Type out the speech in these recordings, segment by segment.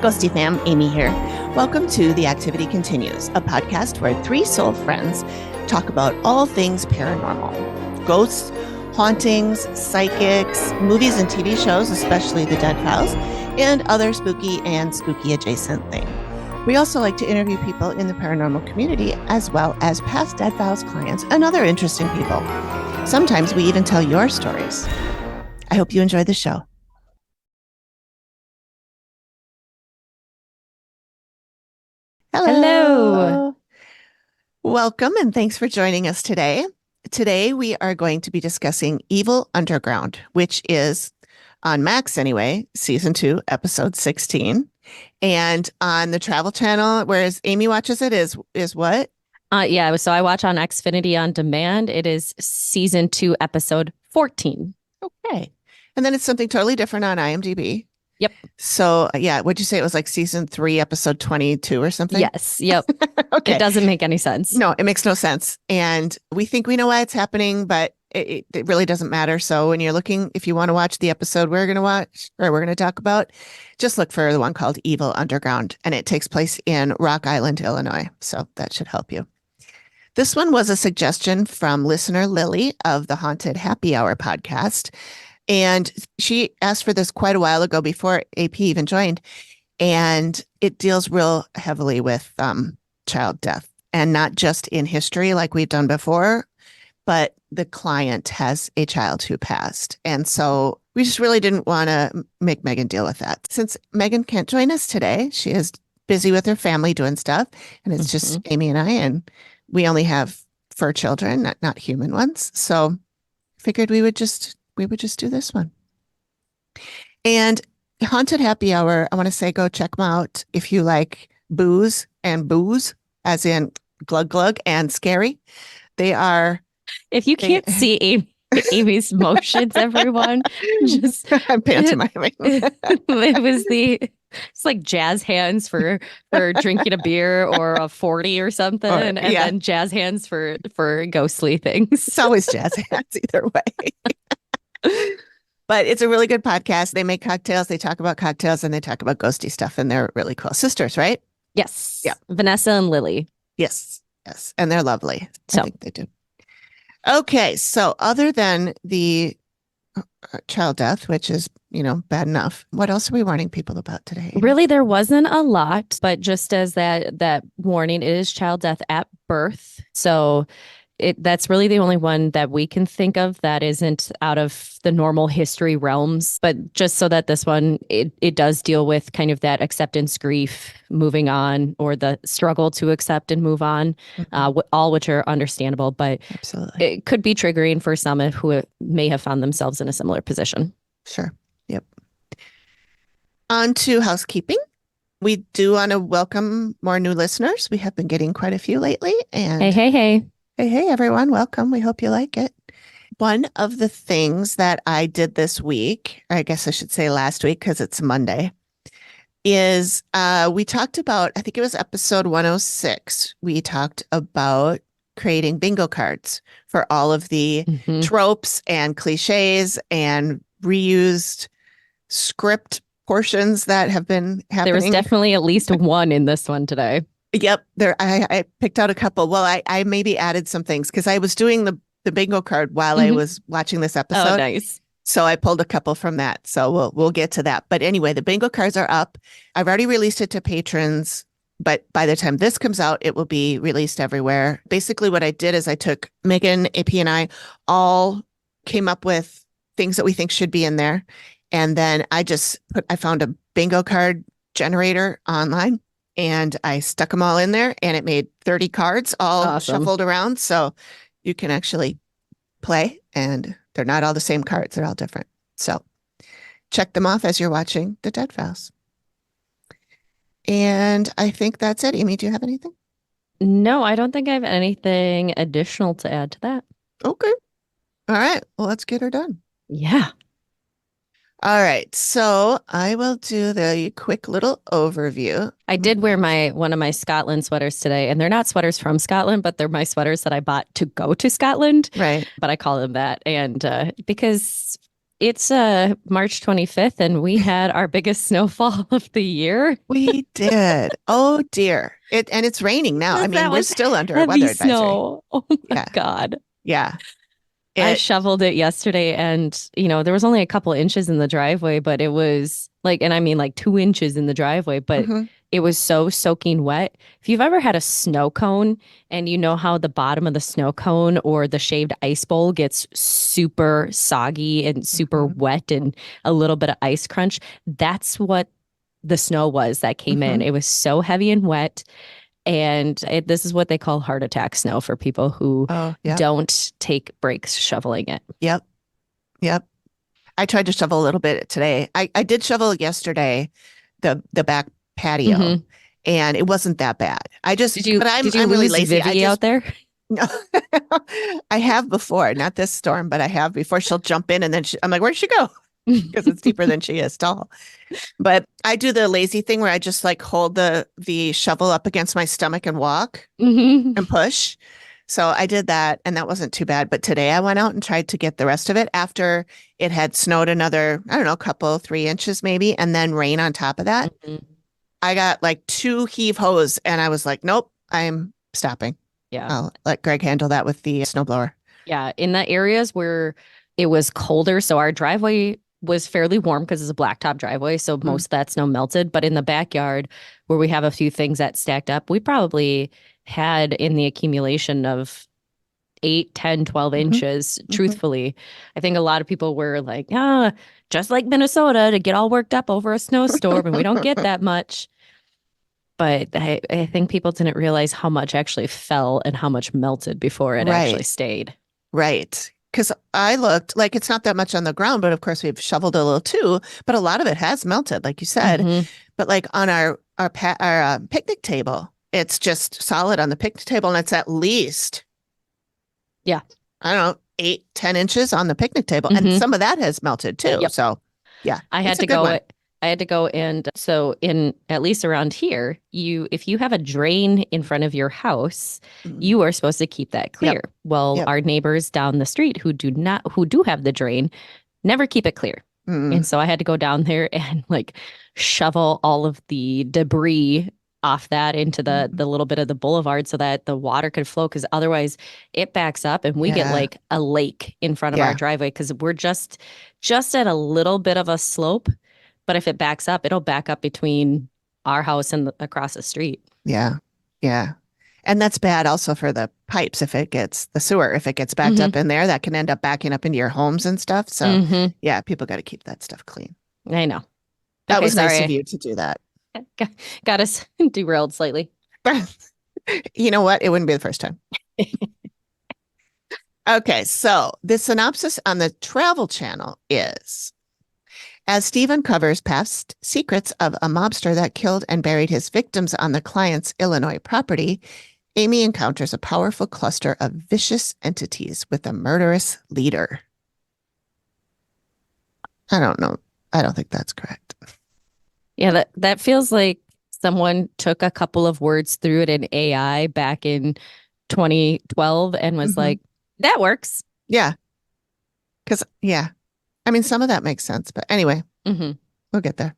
Ghosty fam, Amy here. Welcome to The Activity Continues, a podcast where three soul friends talk about all things paranormal. Ghosts, hauntings, psychics, movies and TV shows, especially The Dead Files, and other spooky and spooky adjacent things. We also like to interview people in the paranormal community, as well as past Dead Files clients and other interesting people. Sometimes we even tell your stories. I hope you enjoy the show. Hello. Welcome and thanks for joining us today. Today we are going to be discussing Evil Underground, which is on Max anyway, season 2, episode 16. And on the Travel Channel, whereas Amy watches it, is what? Yeah, so I watch on Xfinity on demand. It is season 2, episode 14. Okay. And then it's something totally different on IMDb. Yep. So, yeah, would you say it was like season 3, episode 22 or something? Yes. Yep. Okay. It doesn't make any sense. No, it makes no sense. And we think we know why it's happening, but it really doesn't matter. So when you're looking, if you want to watch the episode we're going to watch or we're going to talk about, just look for the one called Evil Underground. And it takes place in Rock Island, Illinois. So that should help you. This one was a suggestion from listener Lily of the Haunted Happy Hour podcast. And she asked for this quite a while ago before AP even joined. And it deals real heavily with child death, and not just in history like we've done before, but the client has a child who passed. And so we just really didn't want to make Megan deal with that. Since Megan can't join us today, she is busy with her family doing stuff. And it's just Amy and I, and we only have fur children, not human ones. So figured we would just do this one. And Haunted Happy Hour, I want to say go check them out if you like booze, as in glug glug and scary. They are. If you can't see Amy's motions, everyone, just I'm pantomiming. It's like jazz hands for drinking a beer or a 40 or something, and then jazz hands for ghostly things. It's always jazz hands either way. But it's a really good podcast. They make cocktails, they talk about cocktails, and they talk about ghosty stuff, and they're really cool. Sisters, right? Yes. Yeah. Vanessa and Lily. Yes. And they're lovely. I think they do. Okay. So other than the child death, which is, bad enough, what else are we warning people about today? Really, there wasn't a lot, but just as that warning, it is child death at birth. So that's really the only one that we can think of that isn't out of the normal history realms. But just so that this one, it does deal with kind of that acceptance grief, moving on, or the struggle to accept and move on, all which are understandable. But absolutely, it could be triggering for some who may have found themselves in a similar position. Sure. Yep. On to housekeeping. We do want to welcome more new listeners. We have been getting quite a few lately. And Hey, everyone. Welcome. We hope you like it. One of the things that I did this week, or I guess I should say last week because it's Monday, is we talked about, I think it was episode 106. We talked about creating bingo cards for all of the tropes and cliches and reused script portions that have been happening. There was definitely at least one in this one today. Yep. I picked out a couple. Well, I maybe added some things because I was doing the bingo card while I was watching this episode. Oh, nice. So I pulled a couple from that. So we'll get to that. But anyway, the bingo cards are up. I've already released it to patrons, but by the time this comes out, it will be released everywhere. Basically, what I did is I took Megan, AP, and I all came up with things that we think should be in there. And then I found a bingo card generator online. And I stuck them all in there, and it made 30 cards all shuffled around. So you can actually play, and they're not all the same cards. They're all different. So check them off as you're watching The Dead Files. And I think that's it. Amy, do you have anything? No, I don't think I have anything additional to add to that. Okay. All right. Well, let's get her done. Yeah. All right, so I will do the quick little overview. I did wear one of my Scotland sweaters today, and they're not sweaters from Scotland, but they're my sweaters that I bought to go to Scotland. Right. But I call them that, and because it's March 25th and we had our biggest snowfall of the year. We did. Oh dear. And it's raining now. I mean, That we're was still under a heavy weather advisory. snow. Oh my Yeah. God. Yeah. I It shoveled it yesterday and, there was only a couple inches in the driveway, but it was like, and I mean like 2 inches in the driveway, but mhm, it was so soaking wet. If you've ever had a snow cone and you know how the bottom of the snow cone or the shaved ice bowl gets super soggy and super mhm, wet and a little bit of ice crunch, that's what the snow was that came in. mhm. It was so heavy and wet. And this is what they call heart attack snow for people who Oh, yep. don't take breaks shoveling it. Yep. Yep. I tried to shovel a little bit today. I did shovel yesterday, the back patio, Hmm. and it wasn't that bad. But Did you I'm really lose lazy. Vivi out there? No, I have before, not this storm, but I have before. She'll jump in and then I'm like, where'd she go? Because it's deeper than she is tall. But I do the lazy thing where I just like hold the shovel up against my stomach and walk Hmm. and push. So I did that and that wasn't too bad. But today I went out and tried to get the rest of it after it had snowed another, I don't know, couple, 3 inches maybe, and then rain on top of that. I got like 2 heave hos and I was like, nope, I'm stopping. Yeah. I'll let Greg handle that with the snowblower. Yeah. In the areas where it was colder, so our driveway was fairly warm because it's a blacktop driveway. So Mm, most of that snow melted. But in the backyard where we have a few things that stacked up, we probably had in the accumulation of 8, 10, 12 mhm, inches, mhm. truthfully. I think a lot of people were like, just like Minnesota to get all worked up over a snowstorm, and we don't get that much. But I think people didn't realize how much actually fell and how much melted before it actually Right, stayed. right. Because I looked like it's not that much on the ground, but of course we've shoveled a little too. But a lot of it has melted, like you said. Hmm. But like on our picnic table, it's just solid on the picnic table, and it's at least Yeah. I don't know 8, 10 inches on the picnic table, and Hmm. some of that has melted too. Yep. So yeah, I had it's a to good go. one. I had to go, and so in at least around here, if you have a drain in front of your house, Mm, you are supposed to keep that yep, clear. Well, yep. our neighbors down the street who do have the drain, never keep it clear. And Mm, so I had to go down there and like shovel all of the debris off that into mm, the little bit of the boulevard so that the water could flow because otherwise it backs up and we get yeah, like a lake in front of our yeah, driveway because we're just at a little bit of a slope, but if it backs up it'll back up between our house and across the street. yeah, yeah. And that's bad also for the pipes if it gets the sewer, if it gets backed Hmm. up in there, that can end up backing up into your homes and stuff. So Hmm. yeah, people got to keep that stuff clean. I know. That Okay, was nice of sorry. you to do that. Got us derailed slightly. You know what? It wouldn't be the first time. Okay, so the synopsis on the Travel Channel is as Steve uncovers past secrets of a mobster that killed and buried his victims on the client's Illinois property, Amy encounters a powerful cluster of vicious entities with a murderous leader. I don't know. I don't think that's correct. Yeah, that feels like someone took a couple of words, threw it in AI back in 2012 and was Hmm. like, that works. Yeah, because, yeah, I mean, some of that makes sense. But anyway, Hmm. we'll get there.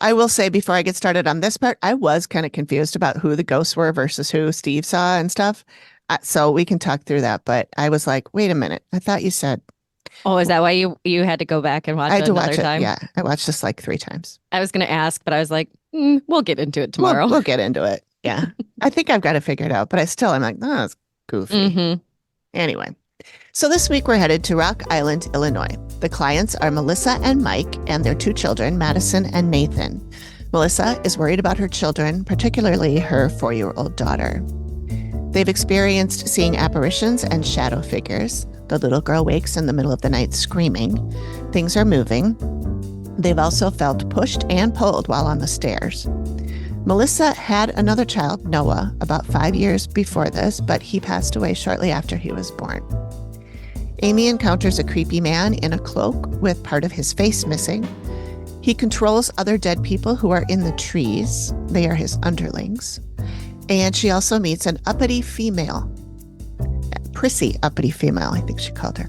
I will say before I get started on this part, I was kind of confused about who the ghosts were versus who Steve saw and stuff. So we can talk through that. But I was like, wait a minute. I thought you said Oh, is that why you had to go back and I watch had it to another watch it. time? Yeah, I watched this like 3 times. I was going to ask, but I was like, we'll get into it We'll tomorrow. we'll get into it. Yeah, I think I've got it figured out. But I'm like, oh, that's goofy. Hmm. Anyway, so this week we're headed to Rock Island, Illinois. The clients are Melissa and Mike and their 2 children, Madison and Nathan. Melissa is worried about her children, particularly her 4-year-old daughter. They've experienced seeing apparitions and shadow figures. The little girl wakes in the middle of the night screaming. Things are moving. They've also felt pushed and pulled while on the stairs. Melissa had another child, Noah, about 5 years before this, but he passed away shortly after he was born. Amy encounters a creepy man in a cloak with part of his face missing. He controls other dead people who are in the trees. They are his underlings. And she also meets an uppity female, prissy uppity female, I think she called her.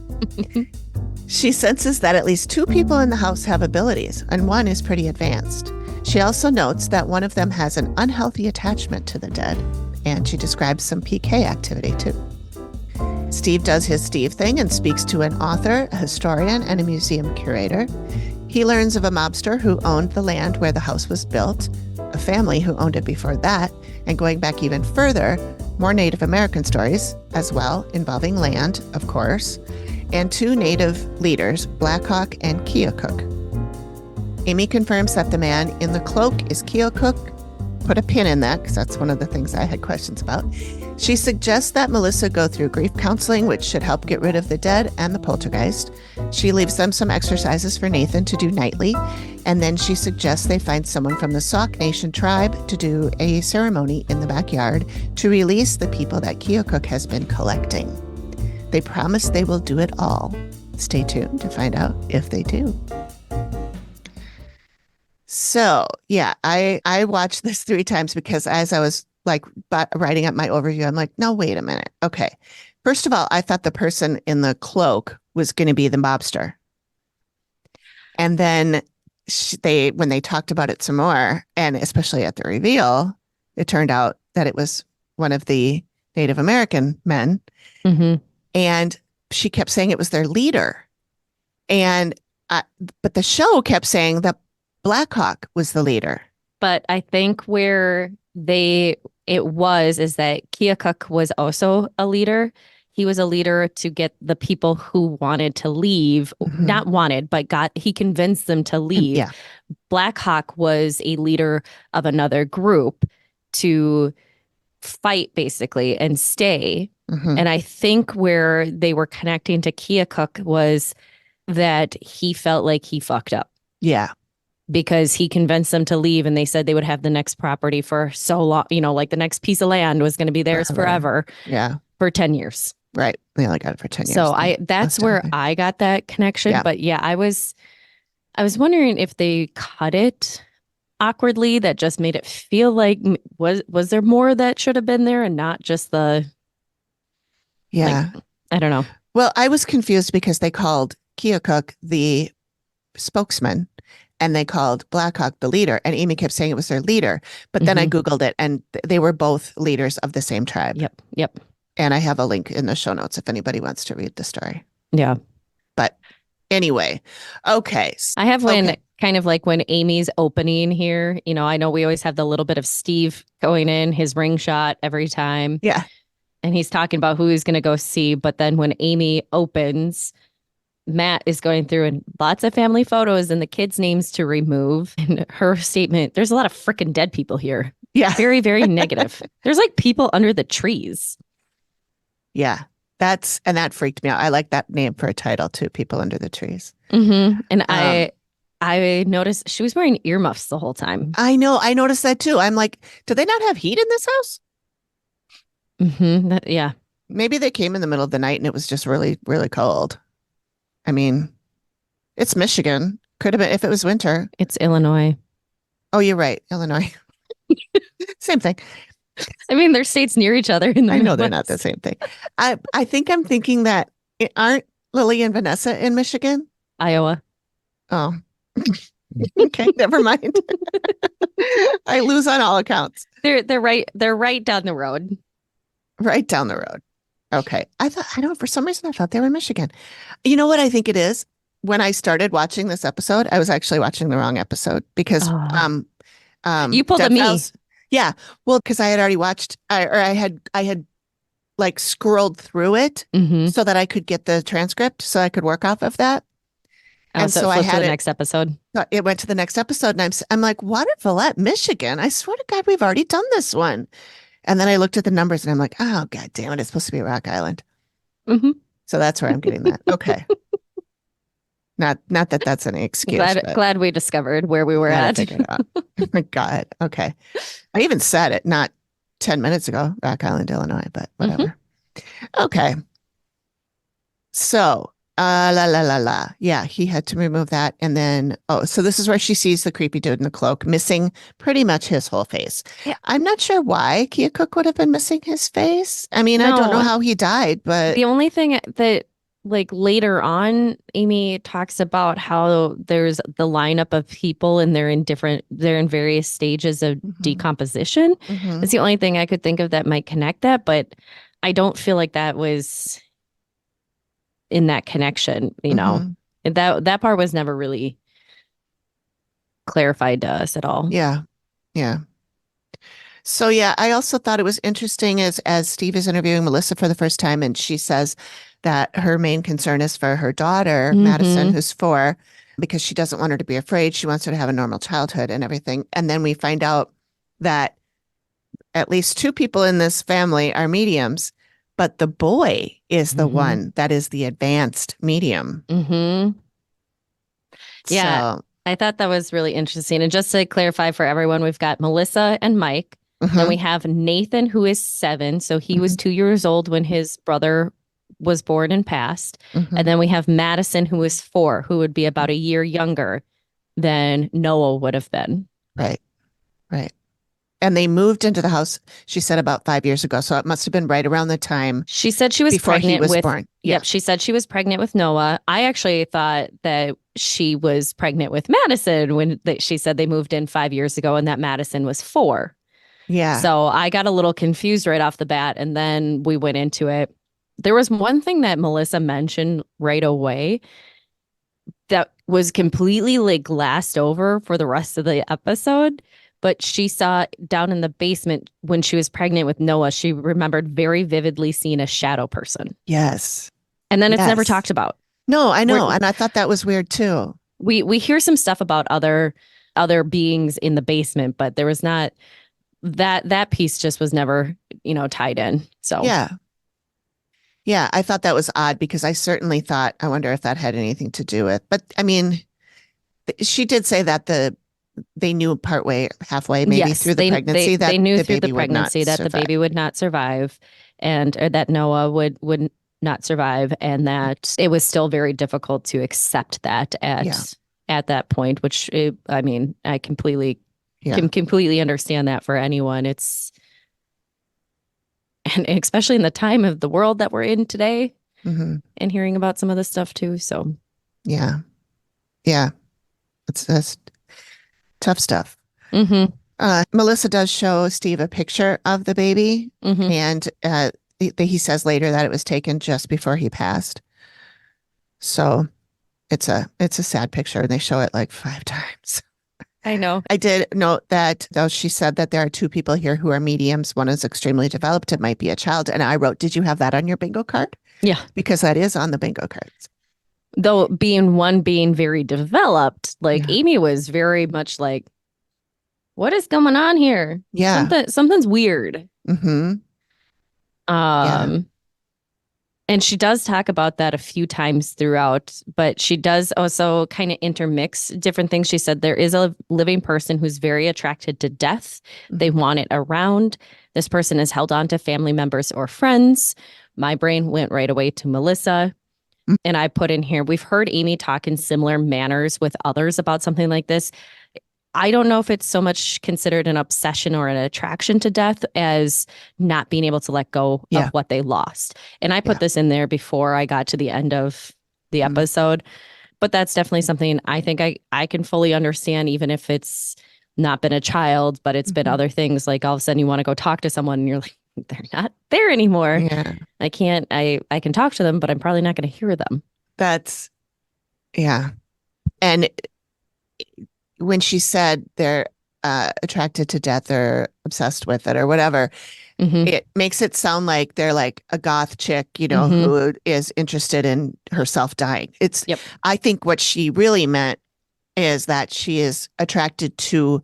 She senses that at least two people in the house have abilities, and one is pretty advanced. She also notes that one of them has an unhealthy attachment to the dead, and she describes some PK activity too. Steve does his Steve thing and speaks to an author, a historian, and a museum curator. He learns of a mobster who owned the land where the house was built, a family who owned it before that, and going back even further, more Native American stories as well, involving land, of course, and two Native leaders, Blackhawk and Keokuk. Amy confirms that the man in the cloak is Keokuk. Put a pin in that, because that's one of the things I had questions about. She suggests that Melissa go through grief counseling, which should help get rid of the dead and the poltergeist. She leaves them some exercises for Nathan to do nightly, and then she suggests they find someone from the Sauk Nation tribe to do a ceremony in the backyard to release the people that Keokuk has been collecting. They promise they will do it all. Stay tuned to find out if they do. So, yeah, I watched this 3 times because as I was like writing up my overview, I'm like, no, wait a minute. Okay. First of all, I thought the person in the cloak was going to be the mobster. And then when they talked about it some more, and especially at the reveal, it turned out that it was one of the Native American men. Mm-hmm. And she kept saying it was their leader. But the show kept saying that Blackhawk was the leader. But I think where is that Keokuk was also a leader. He was a leader to get the people who wanted to leave, not wanted, but he convinced them to leave. Yeah. Blackhawk was a leader of another group to fight basically and stay. And I think where they were connecting to Keokuk was that he felt like he fucked up. Yeah. Because he convinced them to leave and they said they would have the next property for so long, like the next piece of land was going to be theirs forever. Yeah. For 10 years. Right. They only got it for 10 years. So that's where I got that connection. Yeah. But yeah, I was wondering if they cut it awkwardly that just made it feel like was there more that should have been there and not just the I don't know. Well, I was confused because they called Keokuk the spokesman and they called Blackhawk the leader, and Amy kept saying it was their leader. But then I Googled it and they were both leaders of the same tribe. Yep. And I have a link in the show notes if anybody wants to read the story. Yeah. But anyway, okay. I have kind of like when Amy's opening here, I know we always have the little bit of Steve going in, his ring shot every time. Yeah. And he's talking about who he's going to go see. But then when Amy opens, Matt is going through and lots of family photos and the kids' names to remove. And her statement, there's a lot of freaking dead people here. Yeah. Very, very negative. There's like people under the trees. Yeah. That freaked me out. I like that name for a title too, People Under the Trees. And I noticed she was wearing earmuffs the whole time. I know. I noticed that too. I'm like, do they not have heat in this house? Yeah. Maybe they came in the middle of the night and it was just really, really cold. I mean, it's Michigan. Could have been if it was winter. It's Illinois. Oh, you're right. Illinois. Same thing. I mean, they're states near each other. I know they're not the same thing. I think I'm thinking that aren't Lily and Vanessa in Michigan? Iowa. Oh, okay. Never mind. I lose on all accounts. They're right down the road. Right down the road. Okay. For some reason I thought they were in Michigan. You know what I think it is? When I started watching this episode, I was actually watching the wrong episode because you pulled a me. Yeah. Well, because I had already watched I had like scrolled through it so that I could get the transcript so I could work off of that. And so I had the next episode. It went to the next episode and I'm like, Water Villette, Michigan. I swear to God, we've already done this one. And then I looked at the numbers and I'm like, oh, God damn it. It's supposed to be Rock Island. So that's where I'm getting that. Okay. Not that that's any excuse. Glad we discovered where we were at. Oh my God. Okay. I even said it not 10 minutes ago, Rock Island, Illinois, but whatever. Okay. So, yeah, he had to remove that. And then, so this is where she sees the creepy dude in the cloak, missing pretty much his whole face. Yeah. I'm not sure why Keokuk would have been missing his face. I mean, I don't know how he died, but the only thing that like later on, Amy talks about how there's the lineup of people and they're in various stages of Hmm. decomposition. Hmm. That's the only thing I could think of that might connect that, but I don't feel like that was in that connection, you know. Hmm. And that part was never really clarified to us at all. Yeah. Yeah. So yeah, I also thought it was interesting as Steve is interviewing Melissa for the first time, and she says that her main concern is for her daughter, Madison, Mm-hmm. who's 4, because she doesn't want her to be afraid. She wants her to have a normal childhood and everything. And then we find out that at least 2 people in this family are mediums, but the boy is the Mm-hmm. one that is the advanced medium. Mm-hmm. Yeah, So, I thought that was really interesting. And just to clarify for everyone, we've got Melissa and Mike. Then we mhm, have Nathan, who is 7. So he was mhm, 2 years old when his brother was born and passed. And mhm, then we have Madison, who is 4, who would be about a year younger than Noah would have been. right, right. And they moved into the house, she said, about 5 years ago. So it must have been right around the time She said she was before he pregnant was with, born. Yeah. yep, she said she was pregnant with Noah. I actually thought that she was pregnant with Madison when she said they moved in 5 years ago and that Madison was 4. Yeah. So I got a little confused right off the bat. And then we went into it. There was one thing that Melissa mentioned right away that was completely like glassed over for the rest of the episode. But she saw down in the basement when she was pregnant with Noah, she remembered very vividly seeing a shadow person. Yes. And then it's never Yes. talked about. No, I We're, know. And I thought that was weird too. we hear some stuff about other beings in the basement, but there was not that piece just was never, tied in. So Yeah. Yeah. I thought that was odd because I certainly thought, I wonder if that had anything to do with, but I mean, she did say that they knew partway, halfway, maybe yes, through the pregnancy they that knew the through the baby would not pregnancy that the survive. baby would not survive, and or that Noah would not survive, and that it was still very difficult to accept that Yeah. at that point. Which I mean, I completely Yeah. can completely understand that for anyone. It's and especially in the time of the world that we're in today, Hmm. and hearing about some of this stuff too. So, Yeah. Yeah. That's tough stuff. mm-hmm, Melissa does show Steve a picture of the baby, mm-hmm. and he says later that it was taken just before he passed. So it's a sad picture, and they show it like 5 times. I know. I did note that though she said that there are 2 people here who are mediums. One is extremely developed. It might be a child. And I wrote, did you have that on your bingo card? Yeah. Because that is on the bingo cards. Though being very developed, like Yeah. Amy was very much like, what is going on here? Yeah. Something's weird. Hmm. Yeah. Um, and she does talk about that a few times throughout, but she does also kind of intermix different things. She said there is a living person who's very attracted to death. They Hmm. want it around. This person is held on to family members or friends. My brain went right away to Melissa. And I put in here, we've heard Amy talk in similar manners with others about something like this. I don't know if it's so much considered an obsession or an attraction to death as not being able to let go of Yeah. what they lost. And I put Yeah. this in there before I got to the end of the Mm-hmm. episode. But that's definitely something I think I can fully understand, even if it's not been a child, but it's been Mm-hmm. other things. Like all of a sudden you want to go talk to someone and you're like, they're not there anymore. Yeah. I can talk to them, but I'm probably not going to hear them. That's, yeah. And when she said they're attracted to death or obsessed with it or whatever, Mm-hmm. it makes it sound like they're like a goth chick, Mm-hmm. who is interested in herself dying. Yep. I think what she really meant is that she is attracted to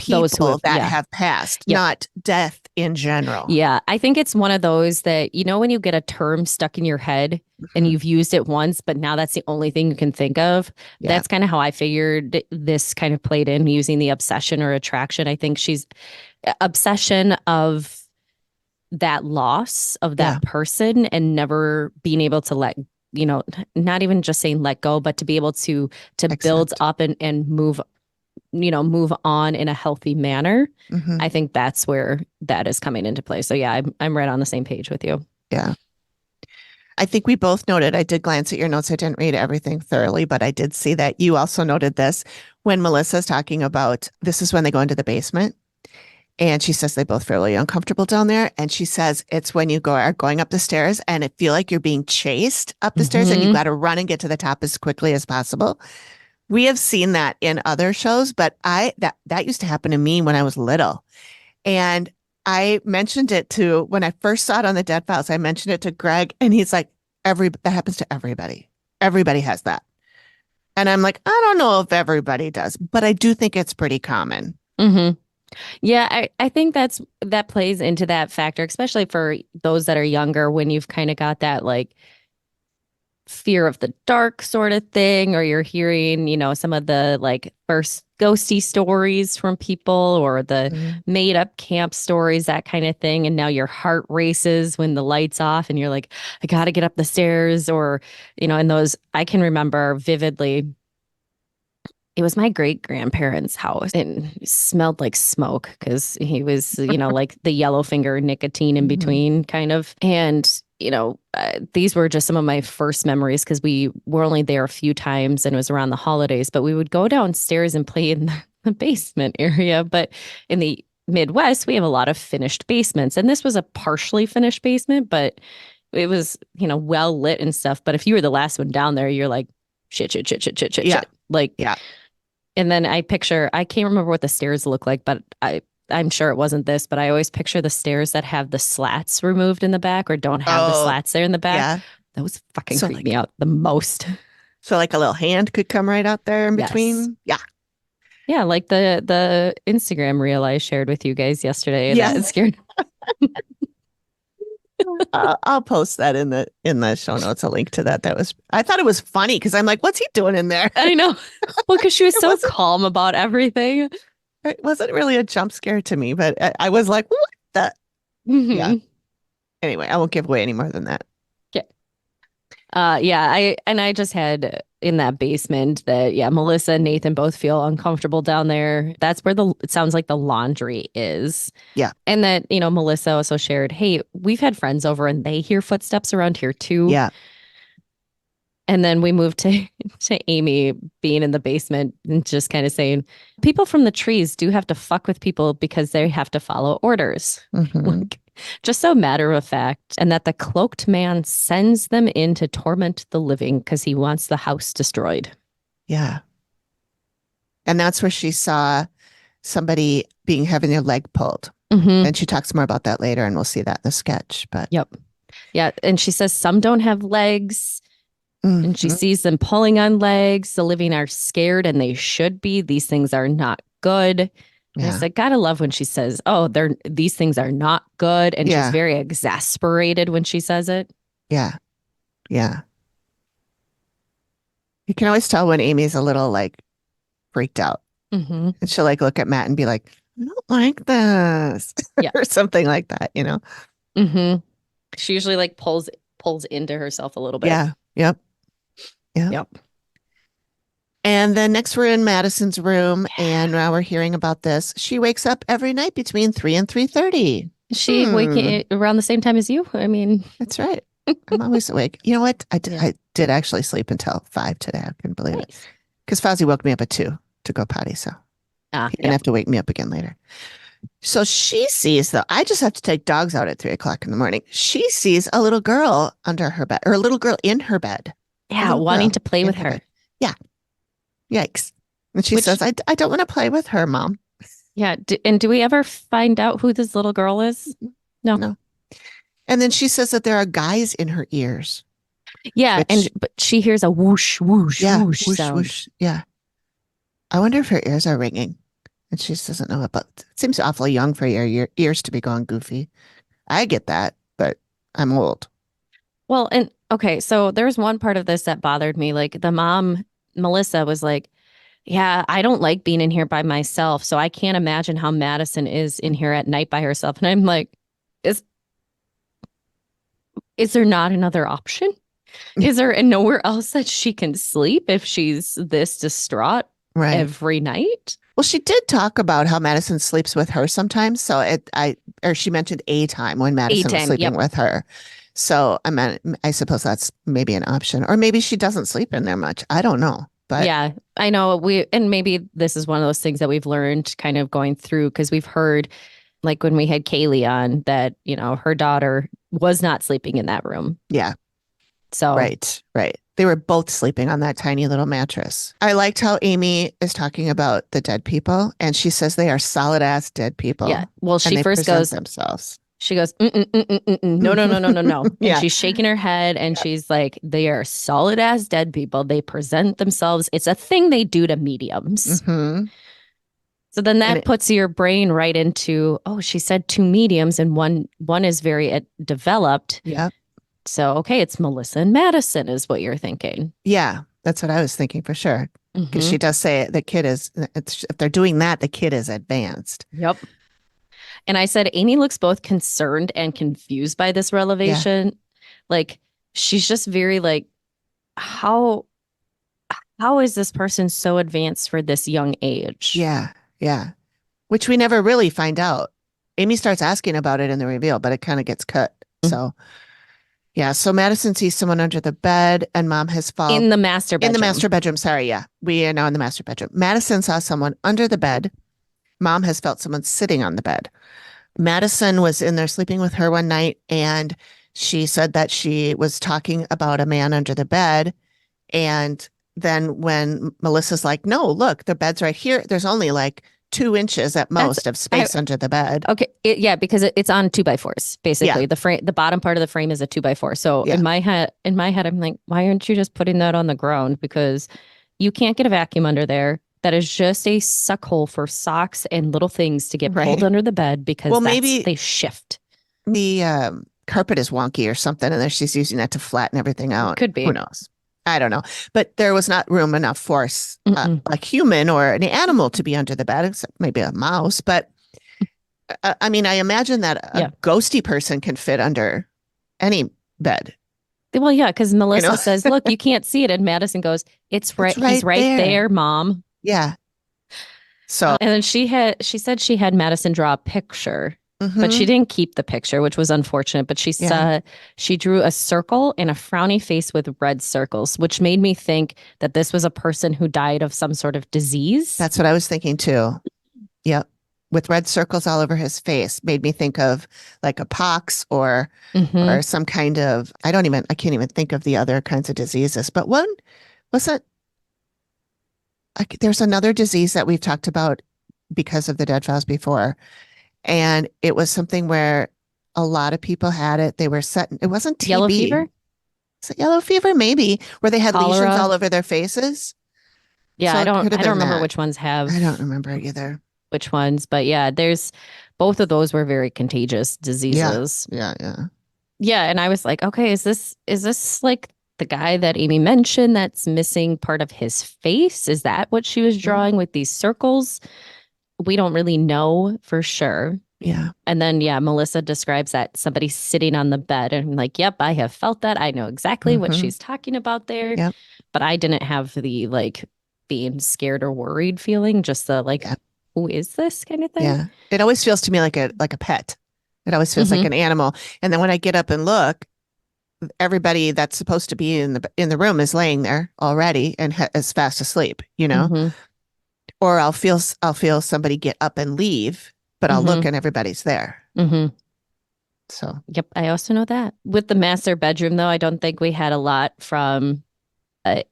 Those who people have, that yeah. have passed, Yep. not death in general. Yeah, I think it's one of those that, when you get a term stuck in your head and Mhm. you've used it once, but now that's the only thing you can think of. Yeah. That's kind of how I figured this kind of played in using the obsession or attraction. I think she's obsession of that loss of that Yeah. person and never being able to not even just saying let go, but to be able to build Accept. up and move on in a healthy manner. Mhm. I think that's where that is coming into play. So yeah, I'm right on the same page with you. Yeah. I think we both noted, I did glance at your notes. I didn't read everything thoroughly, but I did see that you also noted this when Melissa's talking about this is when they go into the basement. And she says they both feel really uncomfortable down there. And she says it's when you are going up the stairs and it feel like you're being chased up the stairs and you Mm-hmm. got to run and get to the top as quickly as possible. We have seen that in other shows, but that used to happen to me when I was little. And I mentioned it to when I first saw it on the Dead Files. I mentioned it to Greg, and he's like, "Every that happens to everybody. Everybody has that." And I'm like, I don't know if everybody does, but I do think it's pretty common. Mm-hmm. Yeah, I think that plays into that factor, especially for those that are younger when you've kind of got that like fear of the dark sort of thing, or you're hearing, some of the like first ghosty stories from people or the Mhm. made up camp stories, that kind of thing. And now your heart races when the light's off and you're like, I got to get up the stairs. Or, and those, I can remember vividly. It was my great grandparents' house and it smelled like smoke because he was, like the yellow finger nicotine in Mhm. between kind of. And, these were just some of my first memories because we were only there a few times and it was around the holidays, but we would go downstairs and play in the basement area. But in the Midwest, we have a lot of finished basements. And this was a partially finished basement, but it was, well lit and stuff. But if you were the last one down there, you're like, shit, shit, shit, shit, shit, shit, Yeah. shit. Like, Yeah. and then I can't remember what the stairs look like, but I'm sure it wasn't this, but I always picture the stairs that have the slats removed in the back or don't have the Oh, slats there in the back. yeah. Those fucking So creep me like, out the most. so like a little hand could come right out there in Yes. between. Yeah. Yeah, like the Instagram reel I shared with you guys yesterday that Yes. scared. I'll post that in the show notes, a link to that. I thought it was funny because I'm like, what's he doing in there? I know. Well, because she was It so wasn't calm about everything. it wasn't really a jump scare to me, but I was like, what the? Yeah. Hmm. Anyway, I won't give away any more than that. Yeah, I just had in that basement that yeah, Melissa and Nathan both feel uncomfortable down there. That's where it sounds like the laundry is. Yeah. And that, Melissa also shared, hey, we've had friends over and they hear footsteps around here too. Yeah. And then we moved to to Amy being in the basement and just kind of saying, people from the trees do have to fuck with people because they have to follow orders. Hmm. Like, just so matter of fact. And that the cloaked man sends them in to torment the living because he wants the house destroyed. Yeah. And that's where she saw somebody having their leg pulled. Mm-hmm. And she talks more about that later, and we'll see that in the sketch. But Yep. Yeah. And she says some don't have legs. And she Mhm. sees them pulling on legs. The living are scared and they should be. These things are not good. And I Yeah. said, gotta love when she says, oh, these things are not good. And she's Yeah. very exasperated when she says it. Yeah. Yeah. You can always tell when Amy's a little like freaked out. Mm-hmm. And she'll like look at Matt and be like, I don't like this. Yeah. Or something like that, you know? Mm-hmm. She usually like pulls into herself a little bit. Yeah. Yep. Yep. Yep. And then next we're in Madison's room, and now we're hearing about this. She wakes up every night between 3 and 3:30. Is she waking around the same time as you? I mean, That's right. I'm always awake. You know what? Yeah. I did actually sleep until 5 today. I couldn't believe it. nice. Because Fozzie woke me up at 2 to go potty, so he didn't Yeah. have to wake me up again later. So she sees, though, I just have to take dogs out at 3 o'clock in the morning. She sees a little girl under her bed, or a little girl in her bed. Yeah, wanting to play in with her her. bed. Yeah. Yikes. And she Which- says, I don't want to play with her, Mom. Yeah. And do we ever find out who this little girl is? No. No. And then she says that there are guys in her ears. Yeah, Which- but she hears a whoosh, whoosh, Yeah. whoosh, Whoosh, sound. whoosh. Yeah. I wonder if her ears are ringing. And she just doesn't know it, but it seems awfully young for your ears to be going goofy. I get that, but I'm old. Well, and okay, so there's one part of this that bothered me. Like the mom, Melissa, was like, yeah, I don't like being in here by myself. So I can't imagine how Madison is in here at night by herself. And I'm like, is there not another option? Is there nowhere else that she can sleep if she's this distraught Right. every night? Well, she did talk about how Madison sleeps with her sometimes. So or she mentioned a time when Madison was time, sleeping yep. with her. So I mean, I suppose that's maybe an option, or maybe she doesn't sleep in there much. I don't know, but Yeah, I know and maybe this is one of those things that we've learned kind of going through because we've heard, like when we had Kaylee on, that, her daughter was not sleeping in that room. yeah, So, right, right. They were both sleeping on that tiny little mattress. I liked how Amy is talking about the dead people, and she says they are solid ass dead yeah. people, Well, and she they first present goes, themselves. she goes, no, no, no, no, no, no. And Yeah, she's shaking her head and yeah. she's like, they are solid ass dead people. They present themselves. It's a thing they do to mediums. Hmm. So then And that puts your brain right into, oh, she said two mediums and one is very developed. yeah, So, okay, it's Melissa and Madison is what you're thinking. yeah. That's what I was thinking for sure. Because Hmm. she does say the kid is, if they're doing that, the kid is advanced. Yep. And I said, Amy looks both concerned and confused by this Yeah, revelation. Like, she's just very like, how how is this person so advanced for this young age? yeah, yeah. Which we never really find out. Amy starts asking about it in the reveal, but it kind of gets cut. So, yeah. So Madison sees someone under the bed, and mom has fallen In the master in the bedroom. master bedroom. Sorry. Yeah. We are now in the master bedroom. Madison saw someone under the bed. Mom has felt someone sitting on the bed. Madison was in there sleeping with her one night, and she said that she was talking about a man under the bed. And then when Melissa's like, no, look, the bed's right here, there's only like 2 inches at That's most of I space under the bed. okay. Yeah, because it's on 2x4s. Yeah. Basically, the bottom part of the frame is a 2x4. So Yeah. in my head, I'm like, why aren't you just putting that on the ground? Because you can't get a vacuum under there. That is just a suck hole for socks and little things to get pulled Right. under the bed because Well, maybe they shift. the carpet is wonky or something, and then she's using that to flatten everything out. Could Who be. knows? I don't know. But there was not room enough for Mm-mm. a human or an animal to be under the bed, except maybe a mouse. But I mean, I imagine that a Yeah. ghosty person can fit under any bed, Well, yeah, because you know? Melissa says, "Look, you can't see it," and Madison goes, "It's right. It's He's right right there. there, Mom." Yeah. So, And then she said she had Madison draw a picture, but she mhm, didn't keep the picture, which was unfortunate. But yeah, she drew a circle and a frowny face with red circles, which made me think that this was a person who died of some sort of disease. that's what I was thinking too. Yep. With red circles all over his face made me think of like a pox Hmm. or some kind of I can't even think of the other kinds of diseases. But one was it there's another disease that we've talked about because of the dead files before. And it was something where a lot of people had it. They were set, it wasn't Yellow TB. fever, Is it yellow fever? Maybe, where they had lesions cholera. all over their faces. Yeah, So it could have I don't been remember that. which ones I don't have remember either. which ones, but yeah, there's both of those were very contagious Yeah. diseases. Yeah. Yeah. Yeah, and I was like, okay, is this like the guy that Amy mentioned that's missing part of his face? Is that what she was Yeah. drawing with these circles? We don't really know for sure. Yeah. And then yeah, Melissa describes that somebody sitting on the bed and I'm like, yep, I have felt that. I know exactly what Hmm. she's talking about there. Yep. But I didn't have the like being scared or worried feeling, just the like, Yeah. who is this kind of thing? Yeah. It always feels to me like a pet. It always feels like Hmm. an animal. And then when I get up and look, everybody that's supposed to be in the room is laying there already and is fast asleep, Hmm. or I'll feel somebody get up and leave, but I'll Hmm. look and everybody's there. Hmm. So, Yep, I also know that. With the master bedroom, though, I don't think we had a lot from. Uh,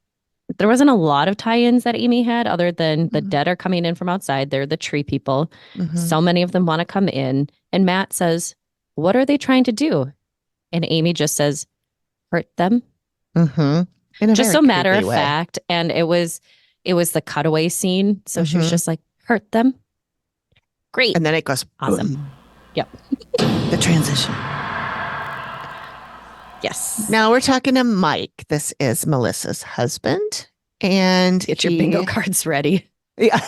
there wasn't a lot of tie-ins that Amy had, other than the mhm, dead are coming in from outside. They're the tree people. mhm, So many of them want to come in, and Matt says, "What are they trying to do?" And Amy just says, "Hurt them." mhm, in a Just very so matter creepy of way. fact, and it was the cutaway scene. So she was Mhm. just like, "Hurt them." Great, And then it goes awesome. boom, Yep. the transition. Yes. Now we're talking to Mike. This is Melissa's husband, and Get your bingo cards ready. yeah.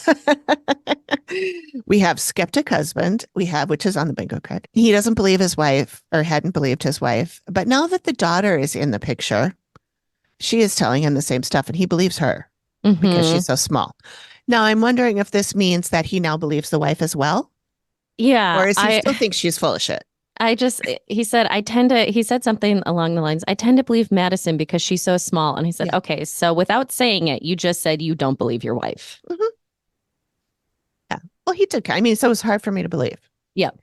We have skeptic husband. We have, which is on the bingo card. He doesn't believe his wife or hadn't believed his wife. But now that the daughter is in the picture, she is telling him the same stuff and he believes her because Hmm. she's so small. Now I'm wondering if this means that he now believes the wife as well, Yeah, or is he still thinks she's full of shit? he said, he said something along the lines, I tend to believe Madison because she's so small. And he said, Yeah. okay, so without saying it, you just said you don't believe your wife. Mhm. Yeah. Well, he did. I mean, so it was hard for me to believe. Yep.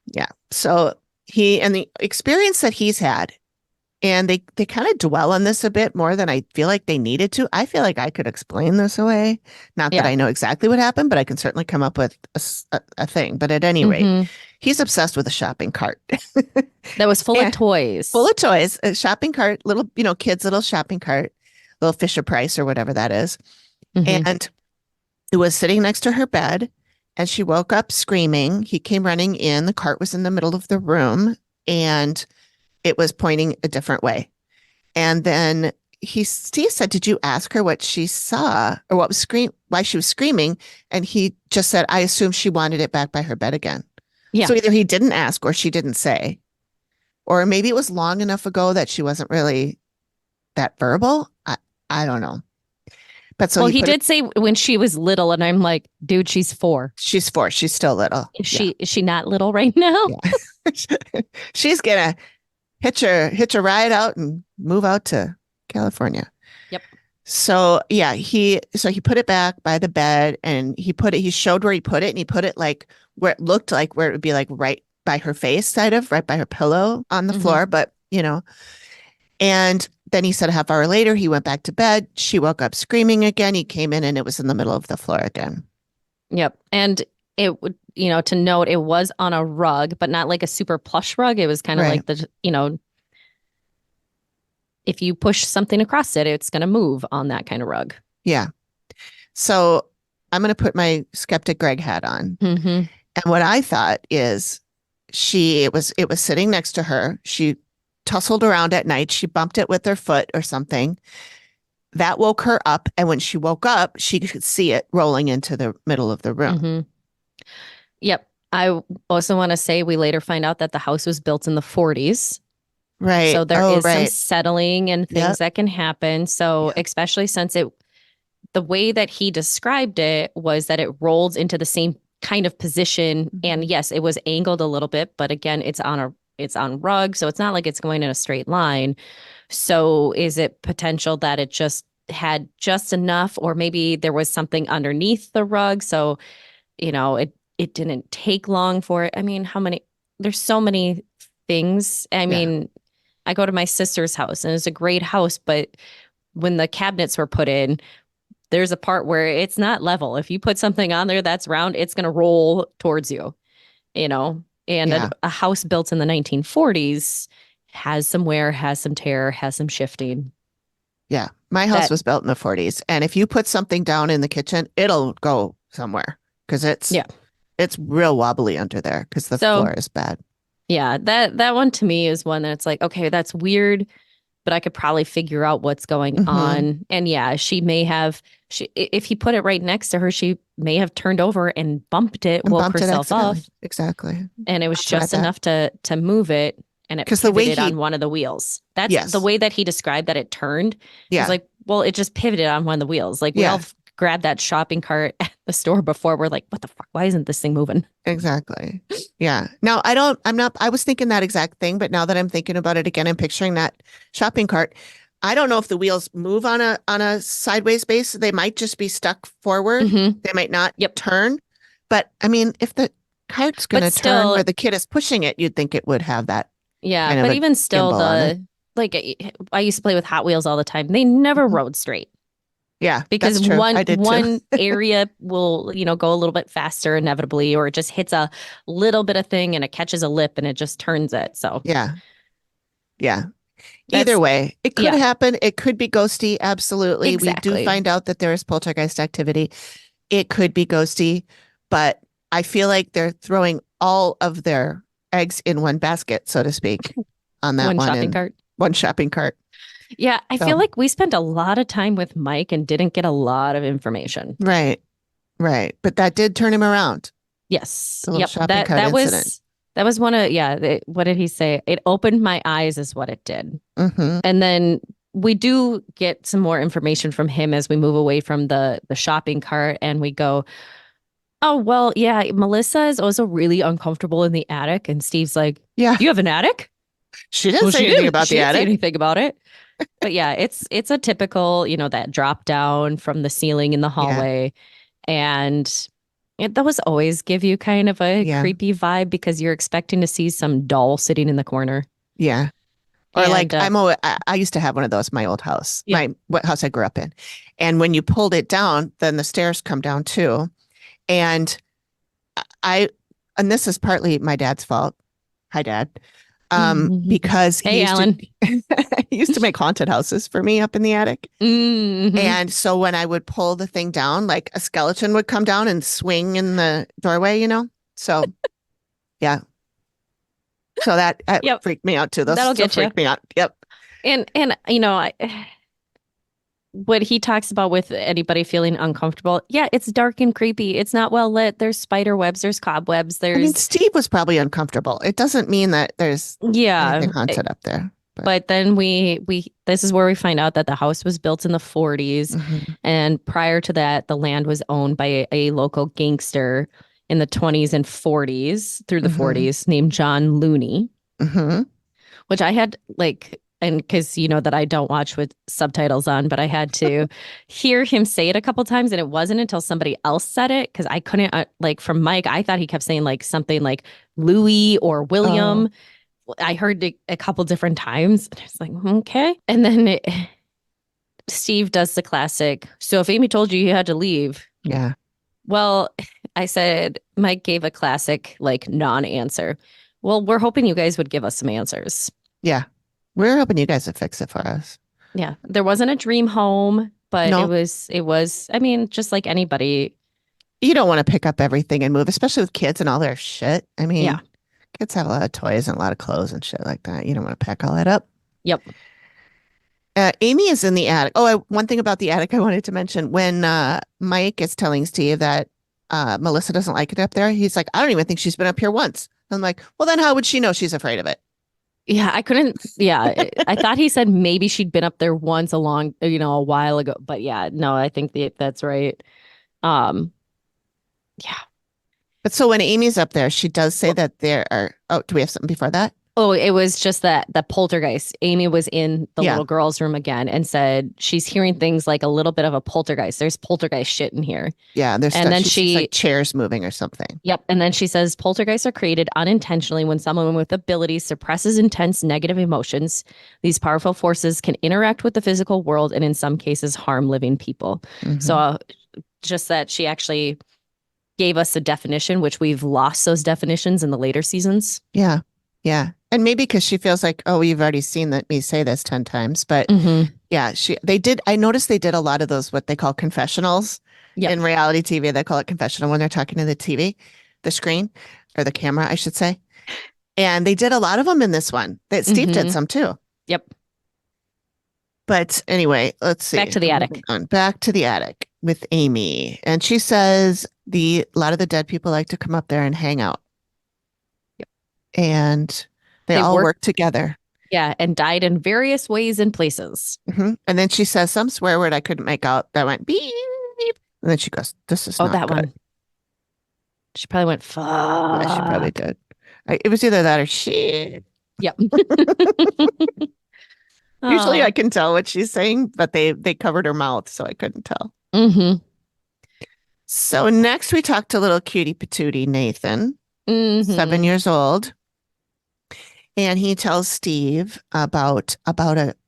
Yeah. So he and the experience that he's had, and they kind of dwell on this a bit more than I feel like they needed to. I feel like I could explain this away. Not that Yeah. I know exactly what happened, but I can certainly come up with a thing. But at any rate, Hmm. he's obsessed with a shopping cart. That was full of Yeah. Full toys. of toys, a shopping cart, little, kids' little shopping cart, little Fisher Price or whatever that is. Hmm. And it was sitting next to her bed. And she woke up screaming. He came running in. The cart was in the middle of the room and it was pointing a different way. And then Steve said, "Did you ask her what she saw or why she was screaming?" And he just said, "I assume she wanted it back by her bed again." Yeah. So either he didn't ask or she didn't say, or maybe it was long enough ago that she wasn't really that verbal. I don't know. But so Well, he he put it, did say when she was little, and I'm like, dude, she's 4. she's 4. She's still little. Yeah. Is she not little right now? Yeah. She's gonna hitch a ride out and move out to California. Yep. So yeah, he put it back by the bed and he showed where he put it and he put it like where it looked like where it would be like right by her face, kind of right by her pillow on the Hmm. floor, but and then he said a half hour later he went back to bed. She woke up screaming again. He came in and it was in the middle of the floor again. Yep. And it would, to note, it was on a rug, but not like a super plush rug. It was kind of Right. like if you push something across it, it's going to move on that kind of rug. Yeah. So I'm going to put my skeptic Greg hat on. Hmm. And what I thought is it was sitting next to her. She tussled around at night. She bumped it with her foot or something. That woke her up. And when she woke up, she could see it rolling into the middle of the room. Hmm. Yep. I also want to say we later find out that the house was built in the 40s. Right. So there Oh, is some right. settling and things Yep. that can happen. So Yep. especially since the way that he described it was that it rolled into the same kind of position. And Mhm. yes, it was angled a little bit, but again, it's on rug. So it's not like it's going in a straight line. So is it potential that it just had just enough, or maybe there was something underneath the rug? So, it didn't take long for it. I mean, there's so many things. I Yeah. mean, I go to my sister's house and it's a great house, but when the cabinets were put in, there's a part where it's not level. If you put something on there that's round, it's going to roll towards you, and Yeah. a house built in the 1940s has some wear, has some tear, has some shifting. Yeah. My house That, was built in the 40s. And if you put something down in the kitchen, it'll go somewhere because yeah. it's real wobbly under there because the So, floor is bad. yeah, that one to me is one that's like, okay, that's weird, but I could probably figure out what's going Hmm. on. And yeah, if he put it right next to her, she may have turned over and bumped it, And woke bumped it herself accidentally. off, Exactly. and it was That's what I just thought. enough to move it, and it Because the way pivoted he, on one of the wheels. That's the yes. way that he described that it turned. I was Yeah. like, well, it just pivoted on one of the wheels. Like we all Yeah. grabbed that shopping cart at the store before. We're like, what the fuck? Why isn't this thing moving? Exactly. Yeah. Now I was thinking that exact thing, but now that I'm thinking about it again, I'm picturing that shopping cart. I don't know if the wheels move on a sideways base. They might just be stuck forward. Hmm. They might not Yep. turn. But I mean, if the cart's going But to turn still, where the kid is pushing it, you'd think it would have that yeah. kind of But a even still, gimbal on it. I used to play with Hot Wheels all the time. They never Mhm. rode straight. Yeah, Because that's true. one I did too. one area will go a little bit faster inevitably, or it just hits a little bit of thing and it catches a lip and it just turns it. So Yeah. Yeah. Either that's way, it could yeah, happen. It could be ghosty. Absolutely. We do exactly. find out that there is poltergeist activity. It could be ghosty, but I feel like they're throwing all of their eggs in one basket, so to speak, on that One one shopping in cart. one shopping cart. Yeah, I feel So, like we spent a lot of time with Mike and didn't get a lot of information. right, right. But that did turn him around, Yes. the little Yep. shopping That cart that incident. was that was one of what did he say? It opened my eyes is what it did. Hmm. And then we do get some more information from him as we move away from the shopping cart and we go, Oh, well, yeah. Melissa is also really uncomfortable in the attic. And Steve's like, Yeah. you have an attic? She didn't Well, say anything about she the didn't say attic. anything about it. But yeah, it's a typical, that drop down from the ceiling in the Yeah. hallway. And those always give you kind of a Yeah. creepy vibe because you're expecting to see some doll sitting in the corner. Yeah. Or like And I used to have one of those in my old house, yeah. what house I grew up in. And when you pulled it down, then the stairs come down too. And I and this is partly my dad's fault. Hi, Dad. Because Hey, Alan. he used to make haunted houses for me up in the attic. Hmm. And so when I would pull the thing down, like a skeleton would come down and swing in the doorway. So yeah. So that Yep. freaked me out too. Those That'll still get you. freak me out. Yep. And what he talks about with anybody feeling uncomfortable, yeah, it's dark and creepy. It's not well lit. There's spider webs, there's cobwebs, I mean, there's Steve was probably uncomfortable. It doesn't mean that there's yeah. anything haunted up there. But then we this is where we find out that the house was built in the 40s, Mhm. and prior to that, the land was owned by a local gangster in the 20s and 40s through the Mhm. 40s named John Looney, Mhm. which I had like, and because you know that I don't watch with subtitles on, but I had to hear him say it a couple times, and it wasn't until somebody else said it because I couldn't like from Mike, I thought he kept saying like something like Louis or Oh, William. I heard it a couple different times. And I was like, okay. And then Steve does the classic. So if Amy told you you had to leave, yeah. well, I said, Mike gave a classic, like non answer. Well, we're hoping you guys would give us some answers. Yeah. We're hoping you guys would fix it for us. Yeah. There wasn't a dream home, but No, I mean, just like anybody. you don't want to pick up everything and move, especially with kids and all their shit. I Yeah. mean, kids have a lot of toys and a lot of clothes and shit like that. You don't want to pack all that up. Yep. Amy is in the attic. Oh, one thing about the attic I wanted to mention when Mike is telling Steve that Melissa doesn't like it up there, he's like, I don't even think she's been up here once. I'm like, well, then how would she know she's afraid of it? Yeah, I couldn't. Yeah, I thought he said maybe she'd been up there once a while ago. But yeah, no, I think that's right. Um, yeah. But so when Amy's up there, she does say that there are, oh, do we have something before that? Oh, it was just that the poltergeist. Amy was in the Yeah. little girl's room again and said she's hearing things like a little bit of a poltergeist. There's poltergeist shit in here. Yeah. There's And stuff. then She sees like chairs moving or something. yep. And then she says poltergeists are created unintentionally when someone with abilities suppresses intense negative emotions. These powerful forces can interact with the physical world and in some cases harm living people. So Mhm. just that she actually gave us a definition, which we've lost those definitions in the later seasons. Yeah. Yeah. And maybe because she feels like, oh, you've already seen that me say this 10 times. But Mm-hmm. yeah, I noticed they did a lot of those, what they call confessionals Yep. in reality TV. They call it confessional when they're talking to the TV, the screen or the camera, I should say. And they did a lot of them in this one. That Steve did Mm-hmm. some too. Yep. But anyway, let's see. Back to the attic. Back to the attic with Amy. And she says a lot of the dead people like to come up there and hang out. Yep. And they They all work. work together. Yeah, and died in various ways and places. And then she says some swear word I couldn't make out that went beep. And then she goes, this is Oh, not that good. one. She probably went, Yeah, she probably fuck. did. It was either that or shit. Yep. Usually I Oh. can tell what she's saying, but they covered her mouth, so I couldn't tell. Mm-hmm. So next we talked to little cutie patootie Nathan, Mm-hmm. 7 years old. And he tells Steve about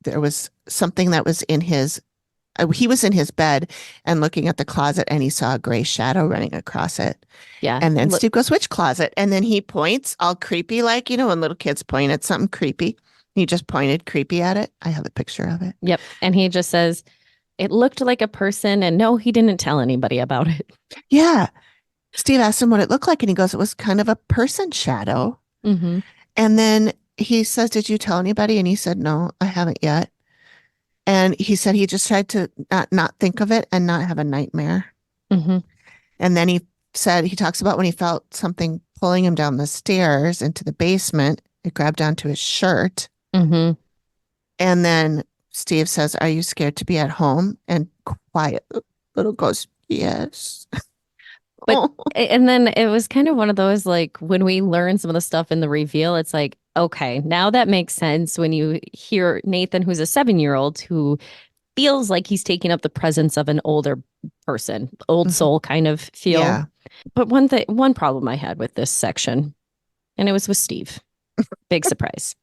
there was something that was in he was in his bed and looking at the closet and he saw a gray shadow running across it. Yeah. And then Steve goes, which closet? And then he points all creepy, like, when little kids point at something creepy. He just pointed creepy at it. I have a picture of it. Yep. And he just says, it looked like a person. And no, he didn't tell anybody about it. Yeah. Steve asked him what it looked like. And he goes, it was kind of a person shadow. Mm-hmm. And then he says, did you tell anybody? And he said, no, I haven't yet. And he said he just tried to not think of it and not have a nightmare. Mm-hmm. And then he said he talks about when he felt something pulling him down the stairs into the basement. It grabbed onto his shirt. Mm-hmm. And then Steve says, are you scared to be at home? And quiet little goes, yes. But and then it was kind of one of those like when we learn some of the stuff in the reveal, it's like, okay, now that makes sense when you hear Nathan, who's a 7-year-old who feels like he's taking up the presence of an older person, old Mhm. soul kind of feel. Yeah, But one problem I had with this section, and it was with Steve. Big surprise.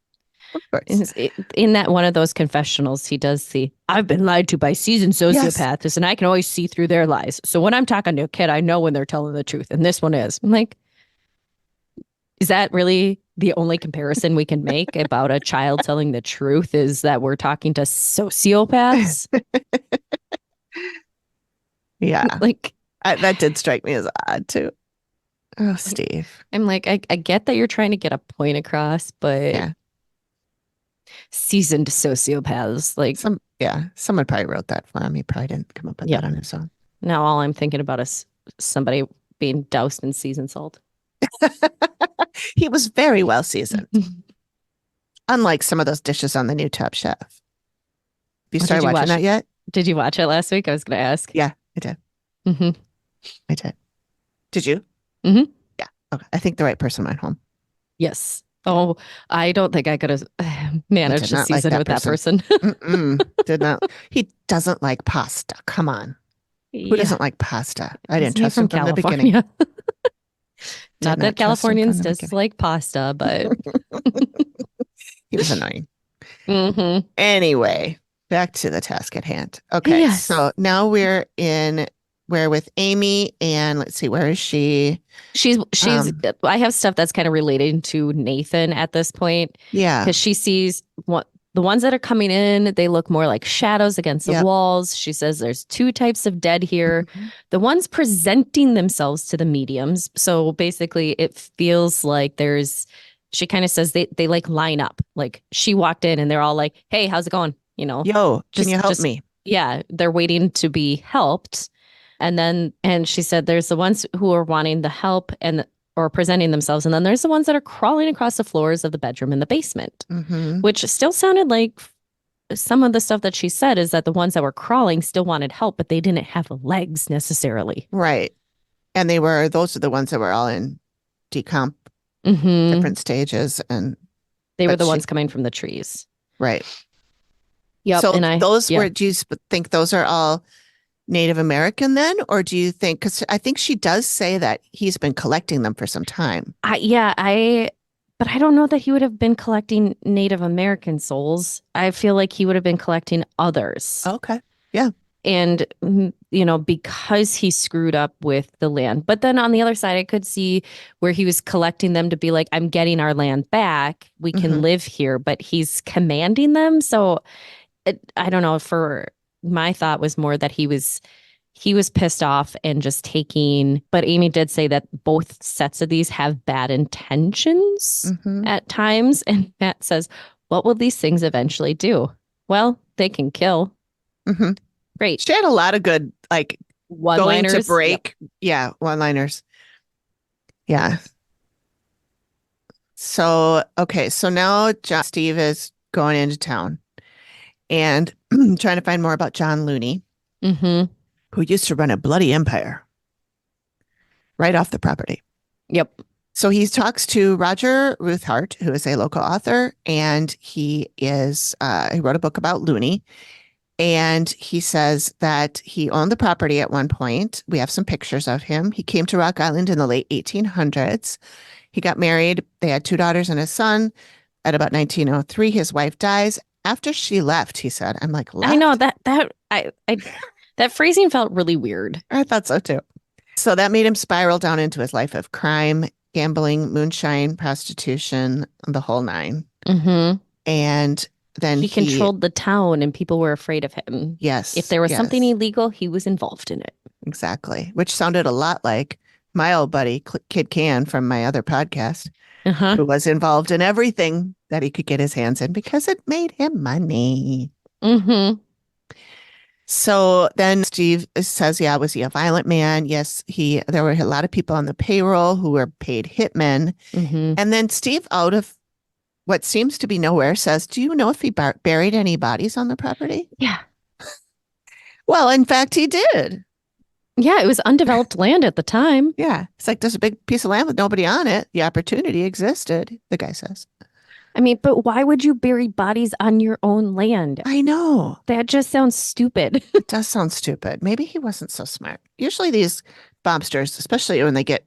of course. In that one of those confessionals, he does the I've been lied to by seasoned Yes. sociopaths, and I can always see through their lies. So when I'm talking to a kid, I know when they're telling the truth. And this one is. I'm like, is that really the only comparison we can make about a child telling the truth is that we're talking to sociopaths? Yeah. Like, That did strike me as odd too. Oh, Steve. I'm like, I get that you're trying to get a point across, but Yeah. seasoned sociopaths, like, Someone probably wrote that for him. He probably didn't come up with yep. that on his own. Now all I'm thinking about is somebody being doused in seasoned salt. He was very well seasoned, unlike some of those dishes on the new Top Chef. Have you started watching that yet? Did you watch it last week? I was going to ask. Yeah, I did. Mm-hmm. I did. Did you? Mm-hmm. Yeah. Okay. I think the right person went home. Yes. Oh, I don't think I could have managed a season with that person. Did not. He doesn't like pasta. Come on. Who doesn't like pasta? I didn't trust him from the beginning. Not that Californians dislike pasta, but he was annoying. Mm-hmm. Anyway, back to the task at hand. Okay, yes. So now we're with Amy, and let's see, where is she? She's I have stuff that's kind of related to Nathan at this point. Yeah. Because she sees the ones that are coming in, they look more like shadows against the walls. She says there's 2 types of dead here. Mm-hmm. The ones presenting themselves to the mediums. So basically it feels like she kind of says they like line up. Like she walked in and they're all like, hey, how's it going? You know, yo, can you help me? Yeah. They're waiting to be helped. And she said there's the ones who are wanting the help or presenting themselves. And then there's the ones that are crawling across the floors of the bedroom in the basement, which still sounded like some of the stuff that she said is that the ones that were crawling still wanted help, but they didn't have legs necessarily. Right. And those are the ones that were all in decomp, different stages. And they were the ones coming from the trees. Right. Yep. So do you think those are all Native American then? Or do you think, because I think she does say that he's been collecting them for some time. But I don't know that he would have been collecting Native American souls. I feel like he would have been collecting others. Okay. Yeah. And, because he screwed up with the land. But then on the other side, I could see where he was collecting them to be like, I'm getting our land back. We can live here, but he's commanding them. So I don't know, my thought was more that he was pissed off and just taking, but Amy did say that both sets of these have bad intentions at times. And Matt says, what will these things eventually do? Well, they can kill. Great. She had a lot of good, like, one-liners. Going to break. Yep. Yeah. One-liners. Yeah. So, okay. So now Steve is going into town and trying to find more about John Looney, who used to run a bloody empire right off the property. Yep. So he talks to Roger Ruthart, who is a local author, and he wrote a book about Looney. And he says that he owned the property at one point. We have some pictures of him. He came to Rock Island in the late 1800s. He got married. They had 2 daughters and a son. At about 1903, his wife dies. After she left, he said, I'm like, left? I know that phrasing felt really weird. I thought so too. So that made him spiral down into his life of crime, gambling, moonshine, prostitution, the whole 9. And then he controlled the town and people were afraid of him. Yes. If there was something illegal, he was involved in it. Exactly. Which sounded a lot like my old buddy, Kid Can, from my other podcast, who was involved in everything that he could get his hands in because it made him money. So then Steve says, was he a violent man? Yes, there were a lot of people on the payroll who were paid hitmen. And then Steve, out of what seems to be nowhere, says, do you know if he buried any bodies on the property? Yeah. Well, in fact, he did. Yeah, it was undeveloped land at the time. Yeah. It's like there's a big piece of land with nobody on it. The opportunity existed, the guy says. I mean, but why would you bury bodies on your own land? I know. That just sounds stupid. It does sound stupid. Maybe he wasn't so smart. Usually these mobsters, especially when they get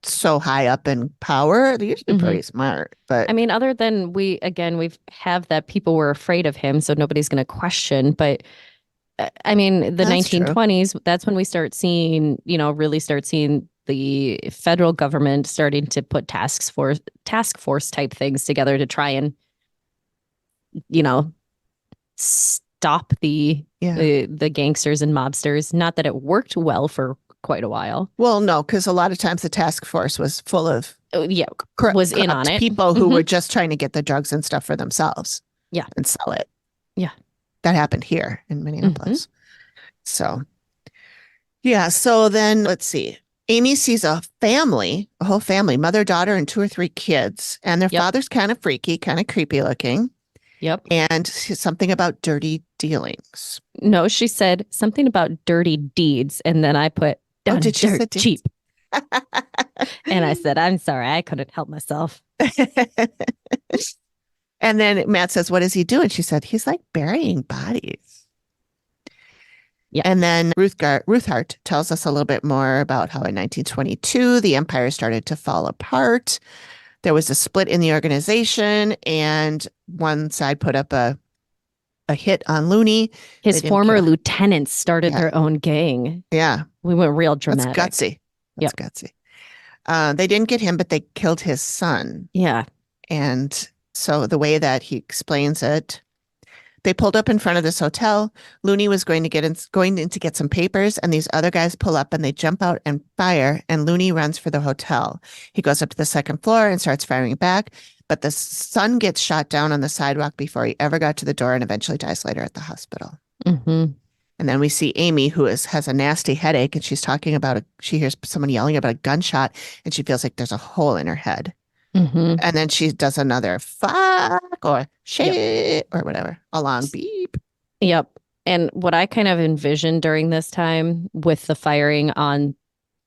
so high up in power, they're usually hmm pretty smart. But I mean, other than we've have that people were afraid of him, so nobody's going to question. But I mean, the that's true. 1920s, that's when we start seeing, really start seeing the federal government starting to put task force type things together to try and, you know, stop Yeah. the gangsters and mobsters. Not that it worked well for quite a while. Well, no, because a lot of times the task force was full of Oh, yeah, was in on corrupt it. people who hmm were just trying to get the drugs and stuff for themselves Yeah. and sell it. Yeah. That happened here in hmm Minneapolis. So, yeah. So then let's see. Amy sees a whole family, mother, daughter, and two or three kids. And their Yep. father's kind of freaky, kind of creepy looking, Yep. and something about dirty dealings. No, she said something about dirty deeds, and then I put Oh, done did she dirt say cheap. And I said, I'm sorry, I couldn't help myself. And then Matt says, what is he doing? She said, he's like burying bodies. Yeah. And then Ruth Hart tells us a little bit more about how in 1922, the empire started to fall apart. There was a split in the organization, and one side put up a hit on Looney. His former lieutenants started Yeah. their own gang. Yeah. We went real dramatic. That's gutsy. That's gutsy. They didn't get him, but they killed his son. Yeah. And so the way that he explains it, they pulled up in front of this hotel. Looney was going in to get some papers, and these other guys pull up and they jump out and fire, and Looney runs for the hotel. He goes up to the second floor and starts firing back, but the son gets shot down on the sidewalk before he ever got to the door and eventually dies later at the hospital. hmm And then we see Amy, who has a nasty headache, and she's talking about she hears someone yelling about a gunshot, and she feels like there's a hole in her head. hmm And then she does another fuck or shit Yep. or whatever, a long beep. Yep. And what I kind of envisioned during this time with the firing on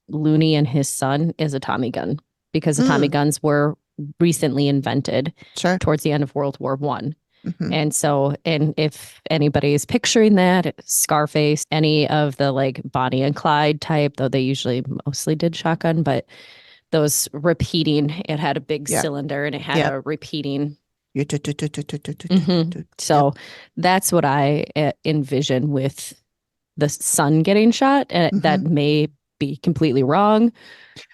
Looney and his son is a Tommy gun, because the Tommy guns were recently invented Sure. towards the end of World War One. Mhm. And so, and if anybody is picturing that, Scarface, any of the like Bonnie and Clyde type, though they usually mostly did shotgun, but those repeating, it had a big Yeah. cylinder and it had Yep. a repeating. Mhm. So that's what I envision with the son getting shot. And that may be completely wrong.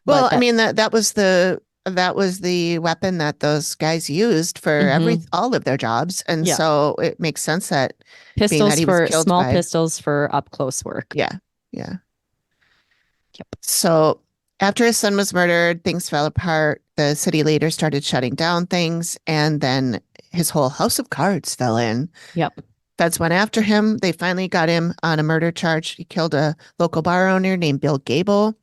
Well, but I mean that was the weapon that those guys used for all of their jobs, and Yeah. so it makes sense that pistols he was for killed small by- pistols for up close work. Yeah, yeah. Yep. So after his son was murdered, things fell apart. The city leaders started shutting down things, and then his whole house of cards fell in. Yep. Feds went after him. They finally got him on a murder charge. He killed a local bar owner named Bill Gable,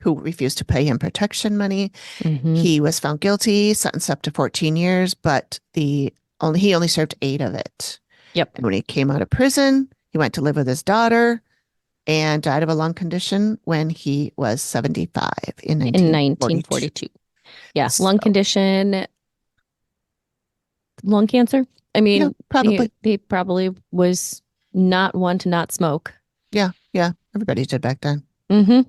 who refused to pay him protection money. Mhm. He was found guilty, sentenced up to 14 years, but he only served 8 of it. Yep. And when he came out of prison, he went to live with his daughter and died of a lung condition when he was 75 in 1942. Yeah, lung condition, lung cancer. I mean, Yeah, probably. he probably was not one to not smoke. Yeah, everybody did back then. Mm-hmm.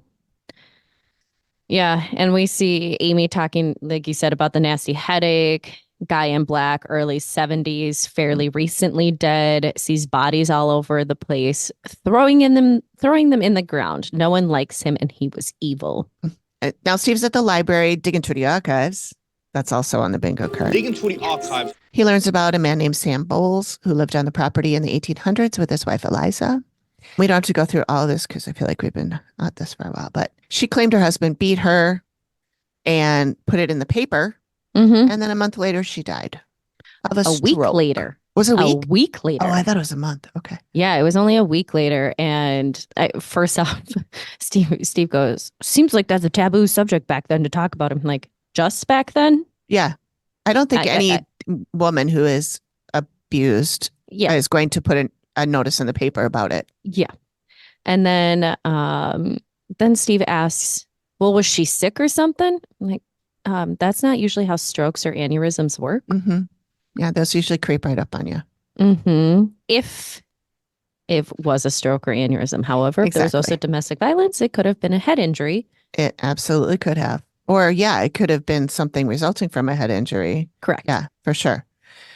Yeah, and we see Amy talking, like you said, about the nasty headache. Guy in black, early 70s, fairly recently dead, sees bodies all over the place, throwing them in the ground. No one likes him, and he was evil. Now Steve's at the library digging through the archives. That's also on the bingo card. Digging through the archives. He learns about a man named Sam Bowles who lived on the property in the 1800s with his wife Eliza. We don't have to go through all of this because I feel like we've been at this for a while, but she claimed her husband beat her and put it in the paper. Mm-hmm. And then a month later, she died of a week stroke. later. Was it a week? A week later. Oh, I thought it was a month. Okay. Yeah, it was only a week later. And first off, Steve goes, seems like that's a taboo subject back then to talk about him. Like, just back then? Yeah. I don't think any woman who is abused is going to put a notice in the paper about it. Yeah. And then Steve asks, well, was she sick or something? I'm like, that's not usually how strokes or aneurysms work. Hmm. Yeah, those usually creep right up on you. If it was a stroke or aneurysm. However, if there was also Exactly. domestic violence, it could have been a head injury. It absolutely could have. Or, yeah, it could have been something resulting from a head injury. Correct. Yeah, for sure.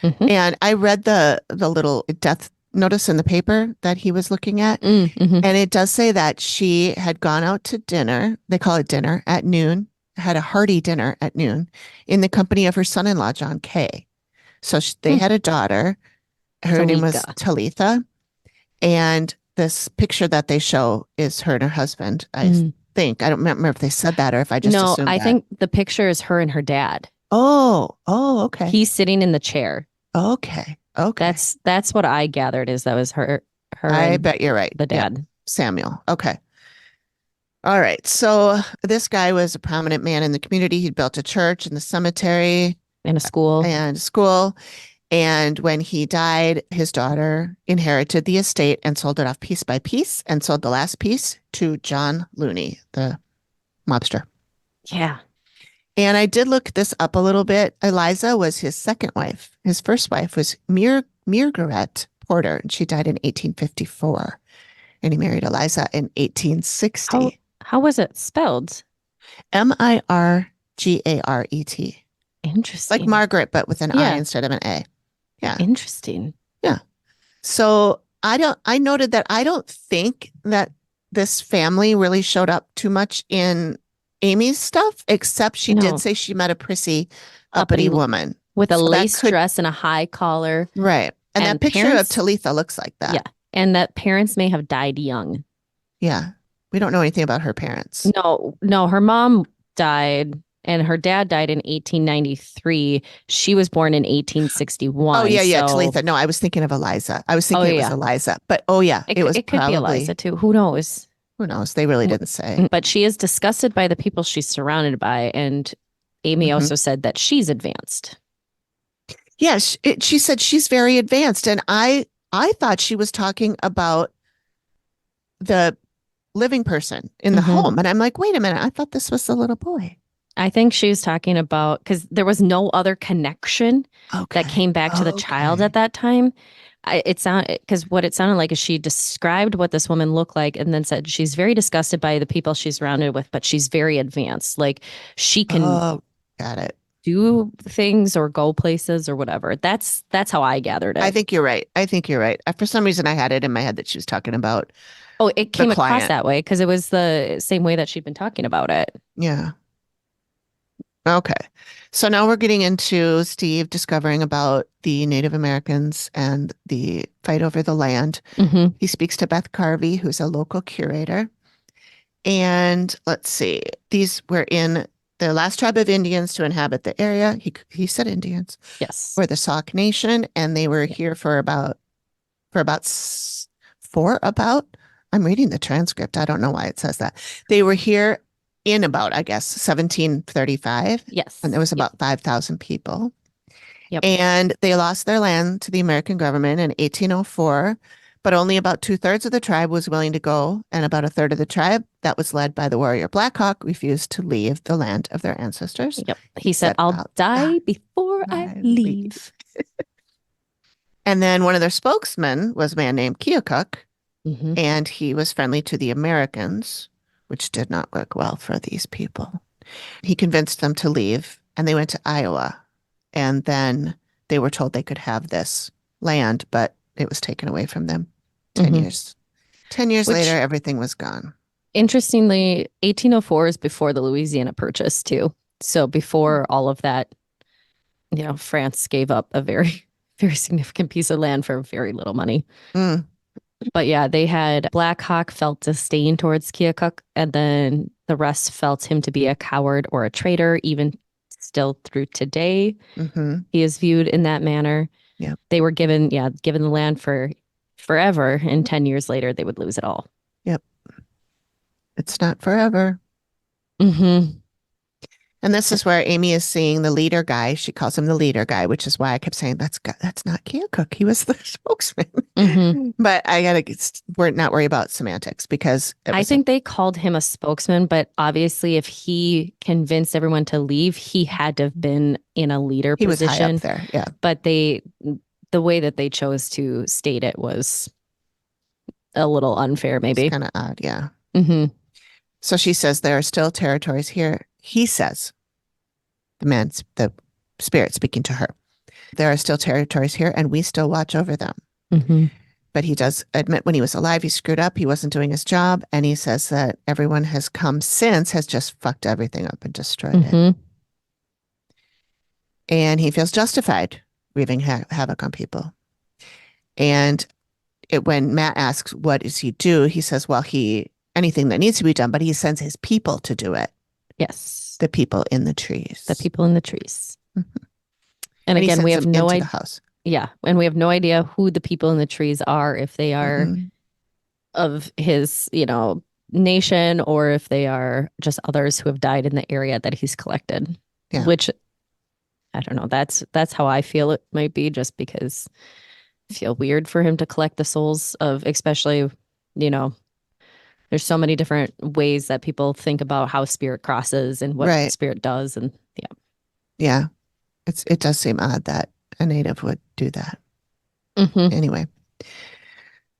Mm-hmm. And I read the little death notice in the paper that he was looking at, Mm-hmm. and it does say that she had gone out to dinner. They call it dinner at noon. Had a hearty dinner at noon in the company of her son-in-law John Kay. So they had a daughter. Her name was Talika. Talitha, and this picture that they show is her and her husband. I Mm. think I don't remember if they said that or if I just No, assumed I that. think the picture is her and her dad. Oh, okay, He's sitting in the chair. okay. That's what I gathered is that was her I and bet you're right. the Yep, dad. Samuel. Okay. All right. So this guy was a prominent man in the community. He'd built a church in the cemetery In a school. and school. And when he died, his daughter inherited the estate and sold it off piece by piece and sold the last piece to John Looney, the mobster. Yeah. And I did look this up a little bit. Eliza was his second wife. His first wife was Margaret Porter, and she died in 1854. And he married Eliza in How 1860. how was it spelled? Mirgaret. Like Interesting. Margaret, but with an I Yeah. instead of an A. Yeah. Interesting. Yeah. So I noted that I don't think that this family really showed up too much in Amy's stuff, except she did No. say she met a prissy, uppity Uppity woman. with a So that lace could, dress and a high collar. right. And that And picture of parents, Talitha looks like that. yeah. And that parents may have died young. Yeah. We don't know anything about her parents. No, no, her mom died and her dad died in 1893. She was born in Oh, 1861. yeah, So, Talitha. No, I was thinking of Eliza. I was oh thinking it was yeah, Eliza. But oh, yeah, it was it could be probably, Eliza too. Who knows? who knows? They really didn't say. But she is disgusted by the people she's surrounded by. And Amy Mhm. also said that she's advanced. Yeah, she said she's very advanced, and I thought she was talking about the living person in the Mhm. home, and I'm like, wait a minute, I thought this was the little boy. I think she was talking about because there was no other connection that Okay, came back to the child okay. at that time. It sounded because what it sounded like is she described what this woman looked like and then said she's very disgusted by the people she's surrounded with, but she's very advanced. Like she can Oh, got it. do things or go places or whatever. That's how I gathered I it. think you're right. I think you're right. For some reason, I had it in my head that she was talking about Oh, it the came across client. that way because it was the same way that she'd been talking about it. Yeah. Okay. So now we're getting into Steve discovering about the Native Americans and the fight over the land. Hmm. He speaks to Beth Carvey, who's a local curator. And let's see, these were in the last tribe of Indians to inhabit the area. He said Indians Yes. were the Sauk Nation, and they were Yeah. here for about for about. I'm reading the transcript. I don't know why it says that. They were here in about, I guess, 1735, Yes. and there was Yep. about 5,000 people. Yep. And they lost their land to the American government in 1804, but only about two-thirds of the tribe was willing to go, and about a third of the tribe that was led by the warrior Blackhawk refused to leave the land of their ancestors. Yep. He said, I'll die before I leave. And then one of their spokesmen was a man named Keokuk, Hmm. and he was friendly to the Americans, which did not work well for these people. He convinced them to leave, and they went to Iowa. And then they were told they could have this land, but it was taken away from them 10 Hmm. years. 10 years later, Which, everything was gone. interestingly, 1804 is before the Louisiana Purchase, too. So before all of that, France gave up a very, very significant piece of land for very little money. Mm, But yeah, they had Black Hawk felt disdain towards Keokuk, and then the rest felt him to be a coward or a traitor, even still through today. hmm. He is viewed in that manner. Yeah. They were given the land for forever, and 10 years later, they would lose it all. Yep. It's not forever. Hmm. And this is where Amy is seeing the leader guy. She calls him the leader guy, which is why I kept saying that's not Keokuk. He was the spokesman. Hmm. But we're not worried about semantics because it I was think they called him a spokesman, but obviously, if he convinced everyone to leave, he had to have been in a leader he was high up position. there. Yeah. But the way that they chose to state it was a little unfair, It's maybe. kind of odd. Yeah. Hmm. So she says there are still territories here. He says, the spirit speaking to her, there are still territories here and we still watch over them. Hmm. But he does admit when he was alive, he screwed up. He wasn't doing his job. And he says that everyone has come since has just fucked everything up and destroyed it. Hmm. And he feels justified wreaving havoc on people. And when Matt asks, what does he do? He says, well, anything that needs to be done, but he sends his people to do it. Yes. The people in the trees. The people in the trees. Mm-hmm. And again, we have no into idea. the house. Yeah. And we have no idea who the people in the trees are, if they are of his, nation, or if they are just others who have died in the area that he's collected. Yeah. Which, I don't know. That's how I feel it might be, just because I feel weird for him to collect the souls of, especially, there's so many different ways that people think about how spirit crosses and what Right. spirit does. And yeah. Yeah. It does seem odd that a native would do that. Mm-hmm. Anyway.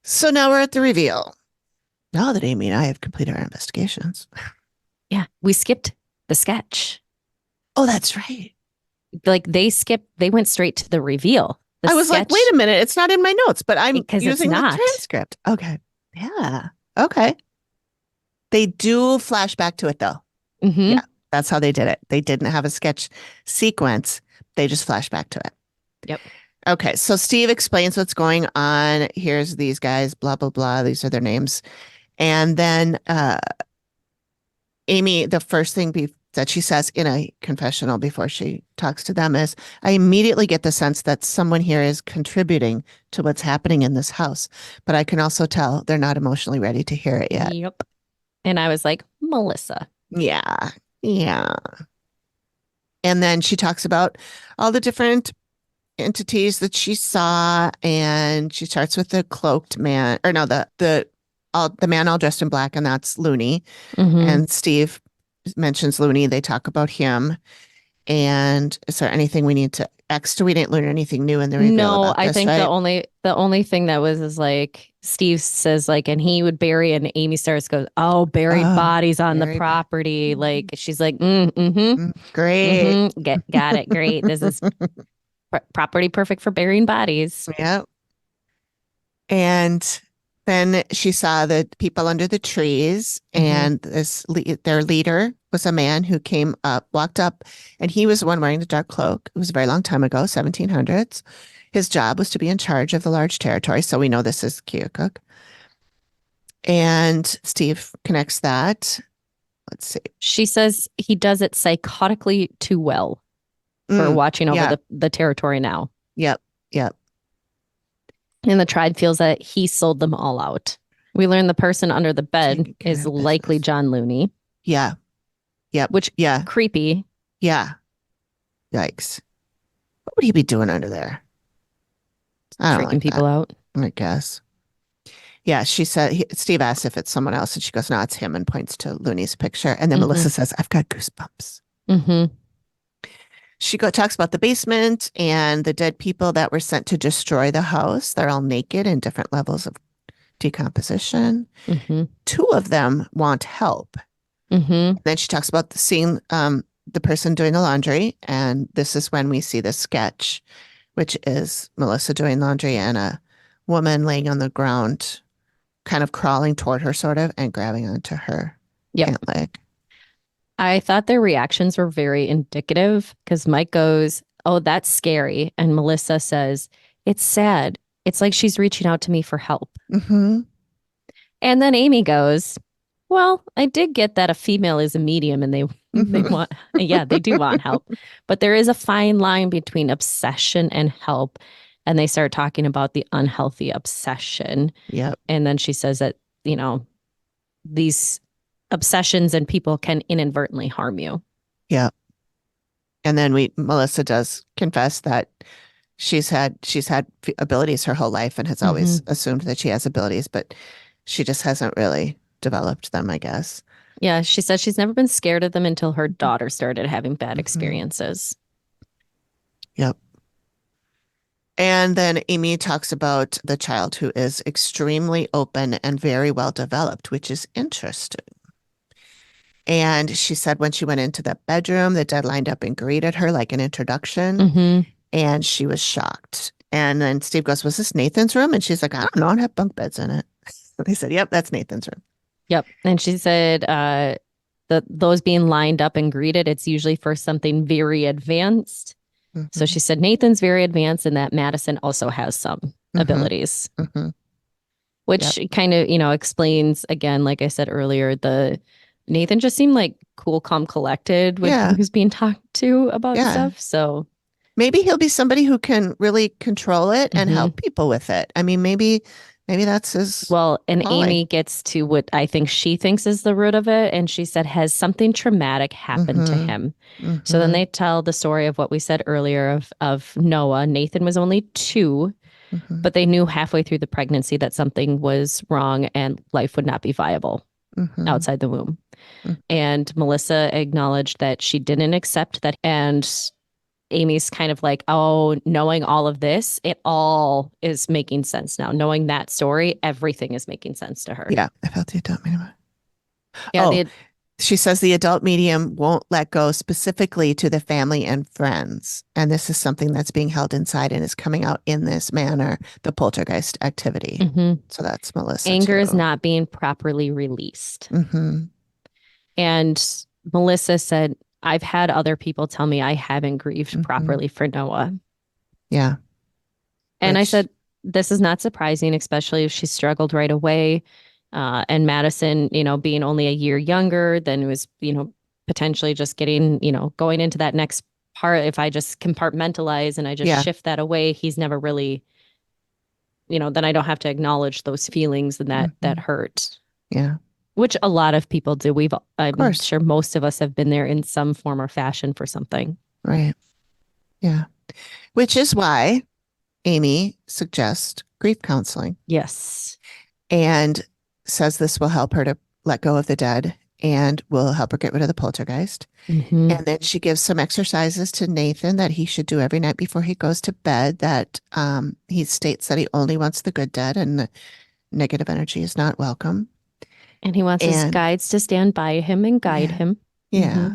So now we're at the reveal. Now that Amy and I have completed our investigations. Yeah. We skipped the sketch. Oh, that's right. Like they went straight to the reveal. I was like, wait a minute, it's not in my notes, but I'm using the transcript. Okay. Yeah. Okay. They do flash back to it though. Mm-hmm. Yeah. That's how they did it. They didn't have a sketch sequence. They just flash back to it. Yep. Okay. So Steve explains what's going on. Here's these guys, blah, blah, blah. These are their names. And then Amy, the first thing that she says in a confessional before she talks to them is, I immediately get the sense that someone here is contributing to what's happening in this house, but I can also tell they're not emotionally ready to hear it yet. Yep. And I was like, Melissa. Yeah. Yeah. And then she talks about all the different entities that she saw, and she starts with the cloaked man, or no, the man all dressed in black, and that's Looney. Mm-hmm. And Steve mentions Looney. They talk about him. And is there anything we need to extra? We didn't learn anything new in the reveal. No, about I this, think right? the only thing that was is like Steve says, like, and he would bury, and Amy starts goes, oh, buried bodies on the property. Like she's like, great, got it, great. This is property perfect for burying bodies. Yep. And then she saw the people under the trees, and their leader was a man who walked up, and he was the one wearing the dark cloak. It was a very long time ago, 1700s. His job was to be in charge of the large territory, so we know this is Keokuk. And Steve connects that. Let's see. She says he does it psychotically too well for watching over the territory now. Yep. And the tribe feels that he sold them all out. We learn the person under the bed is likely John Looney. Yeah. Yep. Which, creepy. Yeah. Yikes. What would he be doing under there? I don't freaking people out. I guess. Yeah, she said, Steve asked if it's someone else, and she goes, no, it's him, and points to Looney's picture. And then Melissa says, I've got goosebumps. Mm-hmm. She talks about the basement and the dead people that were sent to destroy the house. They're all naked in different levels of decomposition. Mm-hmm. 2 of them want help. Mm-hmm. Then she talks about seeing the person doing the laundry. And this is when we see the sketch, which is Melissa doing laundry and a woman laying on the ground, kind of crawling toward her, sort of, and grabbing onto her pant leg. I thought their reactions were very indicative because Mike goes, oh, that's scary. And Melissa says, it's sad. It's like she's reaching out to me for help. Mm-hmm. And then Amy goes, well, I did get that a female is a medium and they want, they do want help. But there is a fine line between obsession and help. And they start talking about the unhealthy obsession. Yep. And then she says that, these obsessions and people can inadvertently harm you. Yeah. And then Melissa does confess that she's had abilities her whole life and has Hmm. always assumed that she has abilities, but she just hasn't really developed them, I guess. Yeah, she says she's never been scared of them until her Mhm. daughter started having bad Mhm. experiences. Yep. And then Amy talks about the child who is extremely open and very well developed, which is interesting. And she said when she went into the bedroom, the dad lined up and greeted her like an introduction, Hmm. and she was shocked. And then Steve goes, "Was this Nathan's room?" And she's like, "I don't know. It had bunk beds in it." They said, "Yep, that's Nathan's room." Yep. And she said those being lined up and greeted, it's usually for something very advanced. So Hmm. she said Nathan's very advanced and that Madison also has some Hmm. abilities, Hmm. Yep. which kind of, explains again, like I said earlier, the Nathan just seemed like cool, calm, collected when he Yeah. was being talked to about Yeah. stuff. So, Maybe he'll be somebody who can really control it and mhm. help people with it. I mean, maybe that's his Well, and calling. Amy gets to what I think she thinks is the root of it. And she said, has something traumatic happened to Hmm. him? So then Hmm. they tell the story of what we said earlier of Noah. Nathan was only 2, Hmm. but they knew halfway through the pregnancy that something was wrong and life would not be viable Hmm. outside the womb. And Melissa acknowledged that she didn't accept that. And Amy's kind of like, oh, knowing all of this, it all is making sense now. Knowing that story, everything is making sense to her. Yeah, I felt the adult medium. Yeah, Oh, they she says the adult medium won't let go specifically to the family and friends. And this is something that's being held inside and is coming out in this manner, the poltergeist activity. mhm. So that's Melissa Anger is too. not being properly released. Hmm. And Melissa said, I've had other people tell me I haven't grieved Hmm. properly for Noah. Yeah, And I which, said, this is not surprising, especially if she struggled right away. And Madison, being only a year younger, then was, potentially just getting, going into that next part. If I just compartmentalize and I just yeah. shift that away, he's never really, then I don't have to acknowledge those feelings and that Hmm. hurt, Yeah, of which a lot of people do. I'm course. sure most of us have been there in some form or fashion for something. Right. Yeah. Which is why Amy suggests grief counseling Yes. and says this will help her to let go of the dead and will help her get rid of the poltergeist. Hmm. And then she gives some exercises to Nathan that he should do every night before he goes to bed. That he states that he only wants the good dead and the negative energy is not welcome. And he wants his And guides to stand by him and guide yeah, him. Hmm. yeah.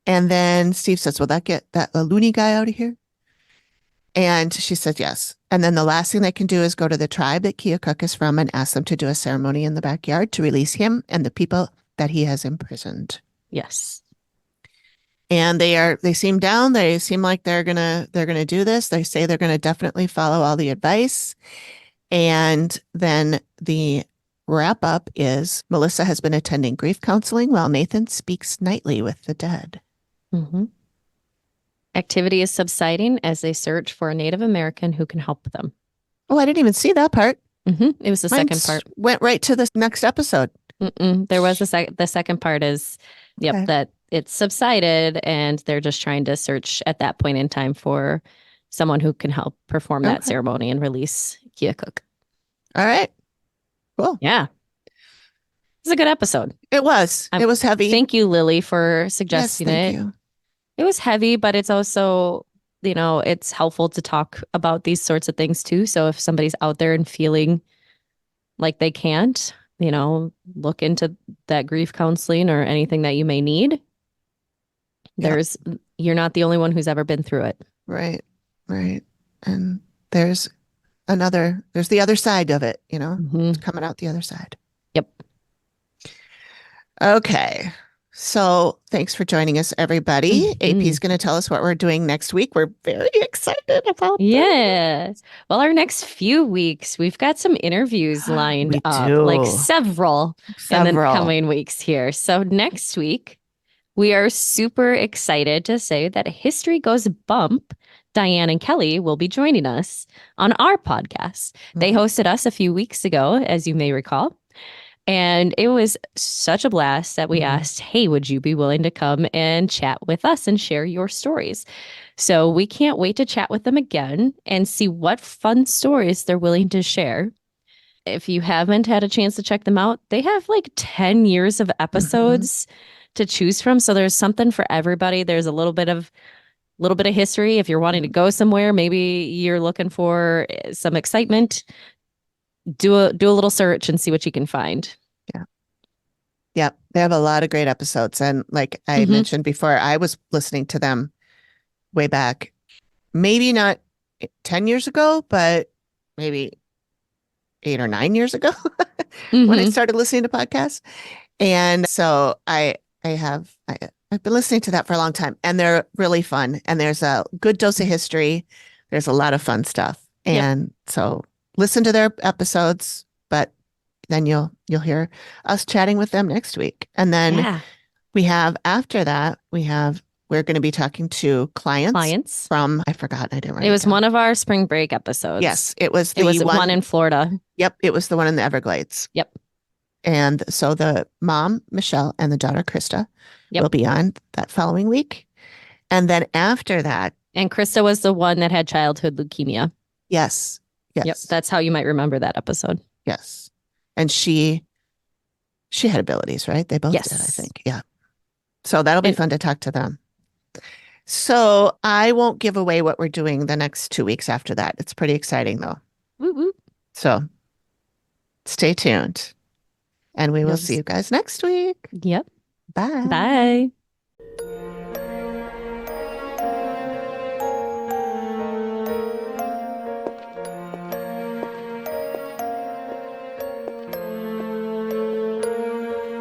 And then Steve says, "Will that get that loony guy out of here?" And she said, "Yes." And then the last thing they can do is go to the tribe that Keokuk is from and ask them to do a ceremony in the backyard to release him and the people that he has imprisoned. Yes. And they seem down. They seem like they're gonna do this. They say they're gonna definitely follow all the advice. And then the wrap up is Melissa has been attending grief counseling while Nathan speaks nightly with the dead. Hmm. Activity is subsiding as they search for a Native American who can help them. Oh, I didn't even see that part. It was the Mine second part. went right to the next episode. There was the second part is, yep, Okay. that it's subsided and they're just trying to search at that point in time for someone who can help perform that Okay. ceremony and release Keokuk. All right. Cool. Yeah, it's a good episode. It was. Um, It was heavy. Thank you, Lily, for Yes, suggesting thank it. you. It was heavy, but it's also, it's helpful to talk about these sorts of things too. So if somebody's out there and feeling like they can't, look into that grief counseling or anything that you may need. Yeah. There's, you're not the only one who's ever been through it. Right. Right. And there's the other side of it, Hmm. it's coming out the other side. Yep. Okay. So thanks for joining us, everybody. AP Hmm. is going to tell us what we're doing next week. We're very excited about that. Yeah. Well, our next few weeks, we've got some interviews lined We up, like do. several in the Several. coming weeks here. So next week, we are super excited to say that History Goes Bump, Diane and Kelly will be joining us on our podcast. They Mhm. hosted us a few weeks ago, as you may recall. And it was such a blast that we asked, hey, would you be willing to come and chat with us and share your stories? So we can't wait to chat with them again and see what fun stories they're willing to share. If you haven't had a chance to check them out, they have like 10 years of episodes to choose from. So there's something for everybody. There's a little bit of history. If you're wanting to go somewhere, maybe you're looking for some excitement, do a little search and see what you can find. Yeah. Yeah. They have a lot of great episodes. And like I mentioned before, I was listening to them way back, maybe not 10 years ago, but maybe 8 or 9 years ago when I started listening to podcasts. And so I've been listening to that for a long time, and they're really fun. And there's a good dose of history. There's a lot of fun stuff. And so listen to their episodes, but then you'll hear us chatting with them next week. And then we have, after that, we're going to be talking to clients from, I forgot, I didn't write it was down. one of our spring break episodes. Yes, it was one in Florida. Yep, it was the one in the Everglades. Yep. And so the mom, Michelle, and the daughter, Krista, will be on that following week. And then after that. And Krista was the one that had childhood leukemia. Yes. Yes. Yep. That's how you might remember that episode. Yes. And she had abilities, right? They both did, I think. Yeah. So that'll be fun to talk to them. So I won't give away what we're doing the next 2 weeks after that. It's pretty exciting, though. Woo woo. So stay tuned. And we will see you guys next week. Yep. Bye. Bye.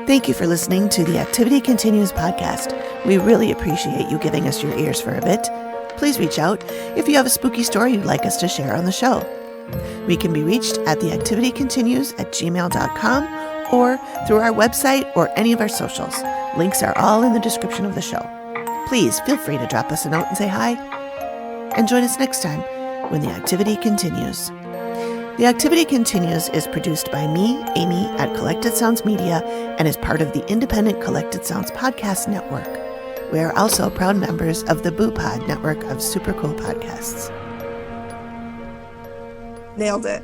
Thank you for listening to the Activity Continues podcast. We really appreciate you giving us your ears for a bit. Please reach out if you have a spooky story you'd like us to share on the show. We can be reached at theactivitycontinues@gmail.com or through our website or any of our socials. Links are all in the description of the show. Please feel free to drop us a note and say hi. And join us next time when the activity continues. The Activity Continues is produced by me, Amy, at Collected Sounds Media and is part of the independent Collected Sounds podcast network. We are also proud members of the Boo Pod network of super cool podcasts. Nailed it.